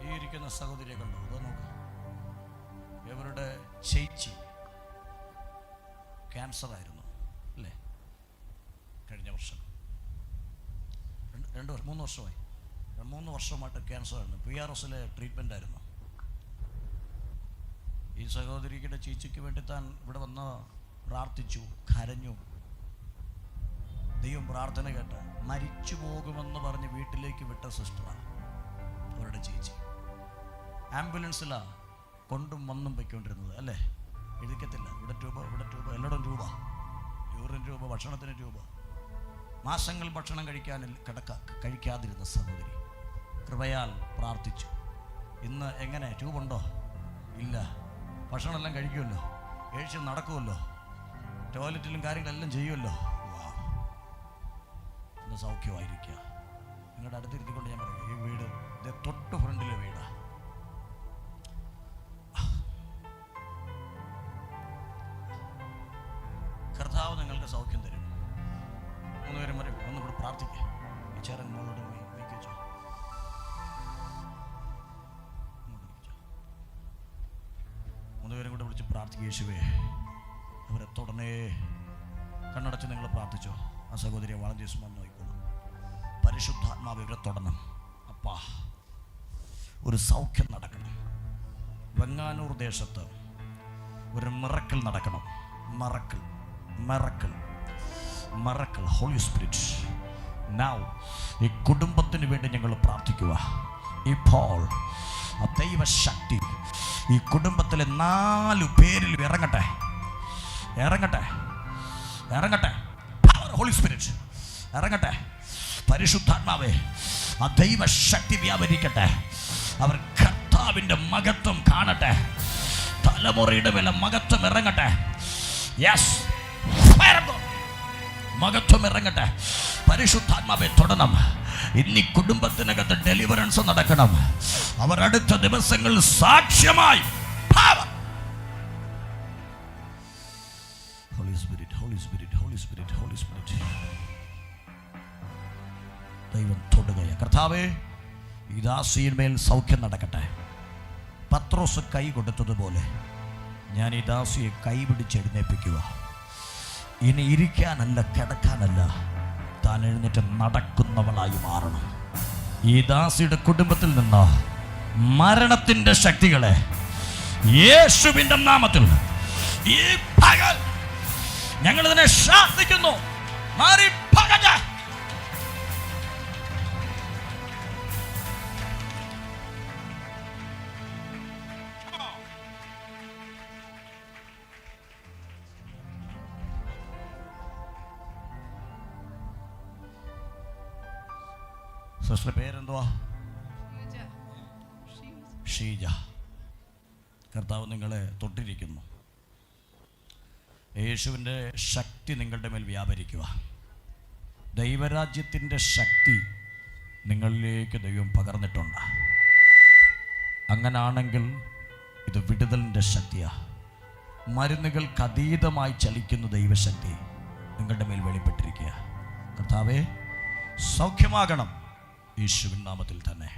ഈ ഇരിക്കുന്ന സഹോദരിയെ കണ്ടു, അത് നോക്ക്. ഇവരുടെ ചേച്ചി ക്യാൻസർ ആയിരുന്നു അല്ലേ? കഴിഞ്ഞ വർഷം 3 വർഷമായി. 3 വർഷമായിട്ട് ക്യാൻസർ ആയിരുന്നു. PRSലെ ട്രീറ്റ്മെൻ്റ് ആയിരുന്നു. ഈ സഹോദരിയുടെ ചേച്ചിക്ക് വേണ്ടി താൻ ഇവിടെ വന്ന് പ്രാർത്ഥിച്ചു, കരഞ്ഞു. ദൈവം പ്രാർത്ഥന കേട്ട് മരിച്ചു പോകുമെന്ന് പറഞ്ഞ് വീട്ടിലേക്ക് വിട്ട സിസ്റ്ററാണ് അവരുടെ ചേച്ചി. ആംബുലൻസിലാണ് കൊണ്ടും വന്നും പൊയ്ക്കൊണ്ടിരുന്നത് അല്ലേ? എഴുതിക്കത്തില്ല. ഇവിടെ രൂപ എല്ലായിടും രൂപ, യൂറിൻ രൂപ, ഭക്ഷണത്തിന് രൂപ. മാസങ്ങൾ ഭക്ഷണം കഴിക്കാതിരുന്ന സഹോദരി കൃപയാൽ പ്രാർത്ഥിച്ചു. ഇന്ന് എങ്ങനെ? ട്യൂബുണ്ടോ? ഇല്ല. ഭക്ഷണമെല്ലാം കഴിക്കുമല്ലോ, കഴിച്ച് നടക്കുമല്ലോ, ടോയ്ലറ്റിലും കാര്യങ്ങളെല്ലാം ചെയ്യുമല്ലോ. ഇന്ന് സൗഖ്യമായിരിക്കുക. നിങ്ങളുടെ അടുത്തിരുത്തിക്കൊണ്ട് ഞാൻ പറയാം, ഈ വീട് തൊട്ട് ഫ്രണ്ടിലെ വീടാ. കർത്താവ് നിങ്ങൾക്ക് സൗഖ്യം തരും. 3 പേരും വരും. ഒന്നുകൂടെ പ്രാർത്ഥിക്കുക. ഈ ചേരൻ മോളോട് വെച്ചോ. 3 പേരും കൂടെ വിളിച്ച് പ്രാർത്ഥിക്കുക. യേശുവേ, അവരെ തുടർന്നേ. കണ്ണടച്ച് നിങ്ങൾ പ്രാർത്ഥിച്ചോ. ആ സഹോദരിയെ വളണ്ടിയേഴ്സ് വന്ന് നോക്കിക്കോളൂ. പരിശുദ്ധാത്മാവ് ഇവരെ തുടരണം. അപ്പാ, ഒരു സൗഖ്യം നടക്കണം. വെങ്ങാനൂർ ദേശത്ത് ഒരു മിറക്കിൾ നടക്കണം. മറക്കൽ ഹോളി സ്പിരിറ്റ് നൗ ഈ കുടുംബത്തിന് വേണ്ടി ഞങ്ങൾ പ്രാർത്ഥിക്കുക. ഇപ്പോൾ ആ ദൈവശക്തി ഈ കുടുംബത്തിലെ 4 പേരിൽ ഇറങ്ങട്ടെ. പവർ ഹോളി സ്പിരിറ്റ് ഇറങ്ങട്ടെ. പരിശുദ്ധാത്മാവേ, ആ ദൈവശക്തി വ്യാപരിക്കട്ടെ. അവർ കർത്താവിൻ്റെ മഹത്വം കാണട്ടെ. തലമുറയുടെ മേലെ മഹത്വം ഇറങ്ങട്ടെ. യെസ്, മഹത്വം ഇറങ്ങട്ടെ. പരിശുദ്ധാത്മാവെ തൊടണം. ഇന്നീ കുടുംബത്തിനകത്ത് ഡെലിവറൻസ് നടക്കണം. അവർ അടുത്ത ദിവസങ്ങളിൽ സാക്ഷ്യമായി ദൈവം തൊടുകയാണ്. കർത്താവേ, ഈ ദാസിയിന്മേൽ സൗഖ്യം നടക്കട്ടെ. പത്രോസ് കൈ കൊടുത്തതുപോലെ ഞാൻ ഈ ദാസിയെ കൈപിടിച്ച് എഴുന്നേൽപ്പിക്കുക. ഇനി ഇരിക്കാനല്ല, കിടക്കാനല്ല, താൻ എഴുന്നേറ്റ് നടക്കുന്നവളായി മാറണം. ഈ ദാസിയുടെ കുടുംബത്തിൽ നിന്ന് മരണത്തിൻ്റെ ശക്തികളെ യേശുവിൻ്റെ നാമത്തിൽ ഈ പകൽ ഞങ്ങളിതിനെ ശാസിക്കുന്നു. മാറി പകട്ടെ. സിസ്റ്റർ പേരെന്തുവാ? ഷീജ. കർത്താവ് നിങ്ങളെ തൊട്ടിരിക്കുന്നു. യേശുവിൻ്റെ ശക്തി നിങ്ങളുടെ മേൽ വ്യാപരിക്കുക. ദൈവരാജ്യത്തിൻ്റെ ശക്തി നിങ്ങളിലേക്ക് ദൈവം പകർന്നിട്ടുണ്ട്. അങ്ങനാണെങ്കിൽ ഇത് വിടുതലിൻ്റെ ശക്തിയാണ്. മരുന്നുകൾക്ക് അതീതമായി ചലിക്കുന്ന ദൈവശക്തി നിങ്ങളുടെ മേൽ വെളിപ്പെട്ടിരിക്കുക. കർത്താവേ, സൗഖ്യമാകണം യേശുവിൻ നാമത്തിൽ തന്നെ.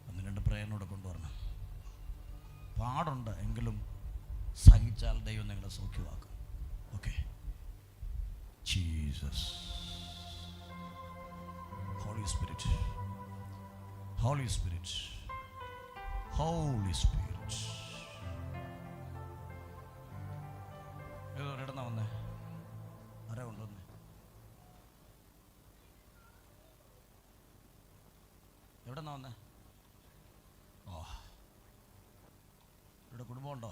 1-2 പ്രേരണോടെ കൊണ്ടുവരണം. പാടുണ്ട് എങ്കിലും സഹിച്ചാൽ ദൈവം നിങ്ങളെ സൗഖ്യമാക്കും. Okay. Jesus. Holy spirit, holy spirit, holy spirit. എവിടെന്നാ വന്നേ? ആരാ കൊണ്ടുവന്നേ? എവിടെന്നാ വന്നേ? ഓ, ഇവിടെ കുടുംബമുണ്ടോ?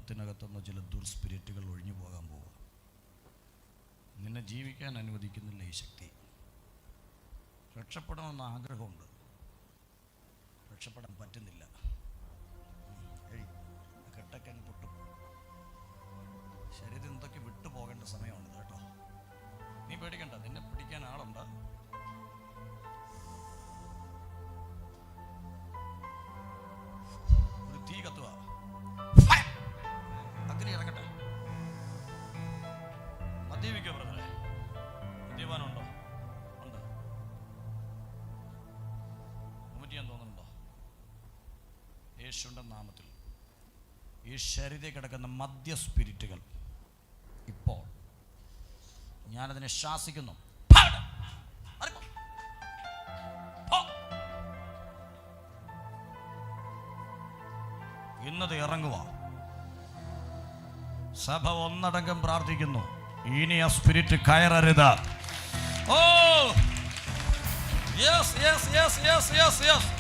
ശരീരത്തിനകത്തുനിന്ന് ചില ദുർസ്പിരിറ്റുകൾ ഒഴിഞ്ഞു പോകാൻ പോവുക. നിന്നെ ജീവിക്കാൻ അനുവദിക്കുന്നില്ല ഈ ശക്തി. രക്ഷപ്പെടണമെന്ന് ആഗ്രഹമുണ്ട്, രക്ഷപ്പെടാൻ പറ്റുന്നില്ല. കെട്ടൊക്കെ അങ്ങ് പൊട്ടും. ശരീരത്തിൽ എന്തൊക്കെ വിട്ടു പോകേണ്ട സമയമുണ്ട് കേട്ടോ. നീ പേടിക്കണ്ട, നിന്നെ പിടിക്കാൻ ആളുണ്ട്. ഒരു തീ കത്തുക, അഗ്നി ഇറങ്ങട്ടെ. മദ്യപിക്കോ ബ്രദറെ? മദ്യപാനമുണ്ടോ? ഉണ്ട്. വൊമിറ്റ് ചെയ്യാൻ തോന്നുന്നുണ്ടോ? യേശുവിൻ്റെ നാമത്തിൽ ഈ ശരീരത്തിൽ കിടക്കുന്ന മദ്യ സ്പിരിറ്റുകൾ ഇപ്പോൾ ഞാനതിനെ ശാസിക്കുന്നു. ഇന്നത് ഇറങ്ങുക. സഭ ഒന്നടങ്കം പ്രാർത്ഥിക്കുന്നു, ഇനി ആ സ്പിരിറ്റ് കയറരുത്. Oh yes yes yes yes yes yes.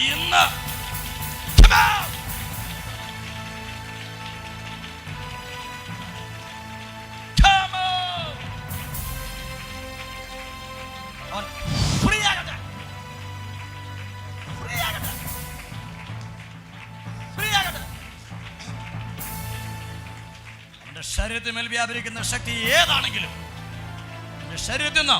ഇന്ന് ശരീരത്തിൽ മേൽ വ്യാപരിക്കുന്ന ശക്തി ഏതാണെങ്കിലും ശരീരത്തിൽ നിന്ന്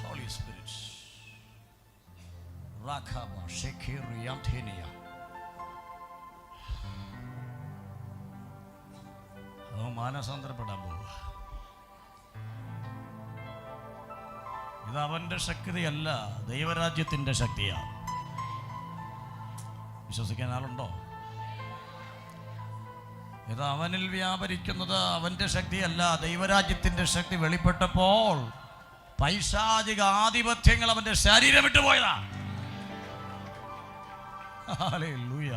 Holy Spirit Rakaba Shekiriyantenia മാനസാന്തരപ്പെടാൻ പോവുക. ഇത് അവന്റെ ശക്തിയല്ല, ദൈവരാജ്യത്തിന്റെ ശക്തിയാണ്. വിശ്വസിക്കാൻ ആളുണ്ടോ? ഇത് അവനിൽ വ്യാപരിക്കുന്നത് അവന്റെ ശക്തിയല്ല, ദൈവരാജ്യത്തിന്റെ ശക്തി വെളിപ്പെട്ടപ്പോൾ പൈശാചിക ആധിപത്യങ്ങൾ അവന്റെ ശരീരം വിട്ടുപോയതാ. ഹല്ലേലൂയ.